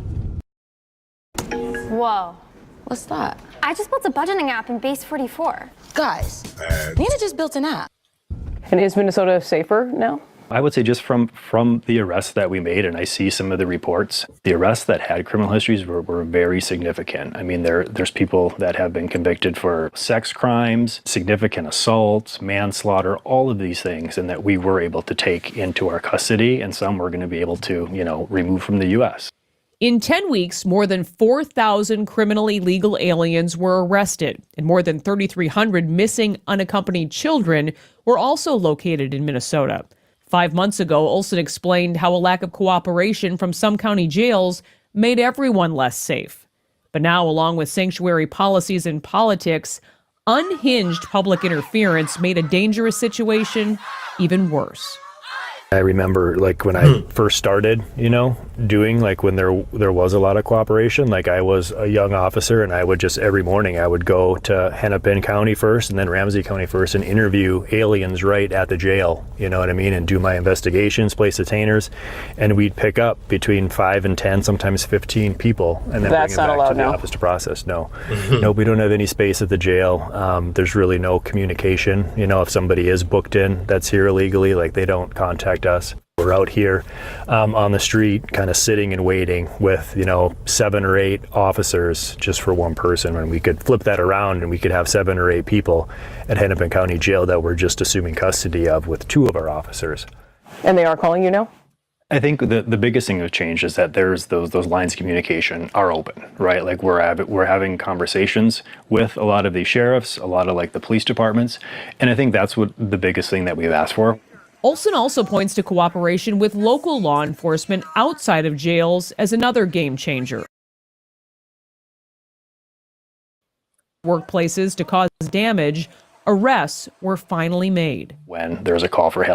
Whoa. What's that? I just built a budgeting app in Base 44. Guys, Nina just built an app. And is Minnesota safer now? I would say just from the arrests that we made, and I see some of the reports, the arrests that had criminal histories were very significant. I mean, there's people that have been convicted for sex crimes, significant assaults, manslaughter, all of these things, and that we were able to take into our custody, and some we're going to be able to, remove from the U.S. In 10 weeks, more than 4,000 criminally legal aliens were arrested, and more than 3,300 missing unaccompanied children were also located in Minnesota. 5 months ago, Olson explained how a lack of cooperation from some county jails made everyone less safe. But now, along with sanctuary policies and politics, unhinged public interference made a dangerous situation even worse. I remember when I first started, doing when there was a lot of cooperation, I was a young officer and I would just every morning I would go to Hennepin County first and then Ramsey County first and interview aliens right at the jail, you know what I mean? And do my investigations, place detainers, and we'd pick up between 5 and 10, sometimes 15 people and then bring them back to the office to process. No, we don't have any space at the jail. There's really no communication. If somebody is booked in that's here illegally, they don't contact us. We're out here on the street kind of sitting and waiting with, 7 or 8 officers just for one person, when we could flip that around and we could have 7 or 8 people at Hennepin County Jail that we're just assuming custody of with 2 of our officers. And they are calling you now? I think the biggest thing that's changed is that there's those lines of communication are open, right? Like we're having conversations with a lot of these sheriffs, a lot of like the police departments, and I think that's what the biggest thing that we've asked for. Olson also points to cooperation with local law enforcement outside of jails as another game changer. Workplaces to cause damage, arrests were finally made. When there's a call for help.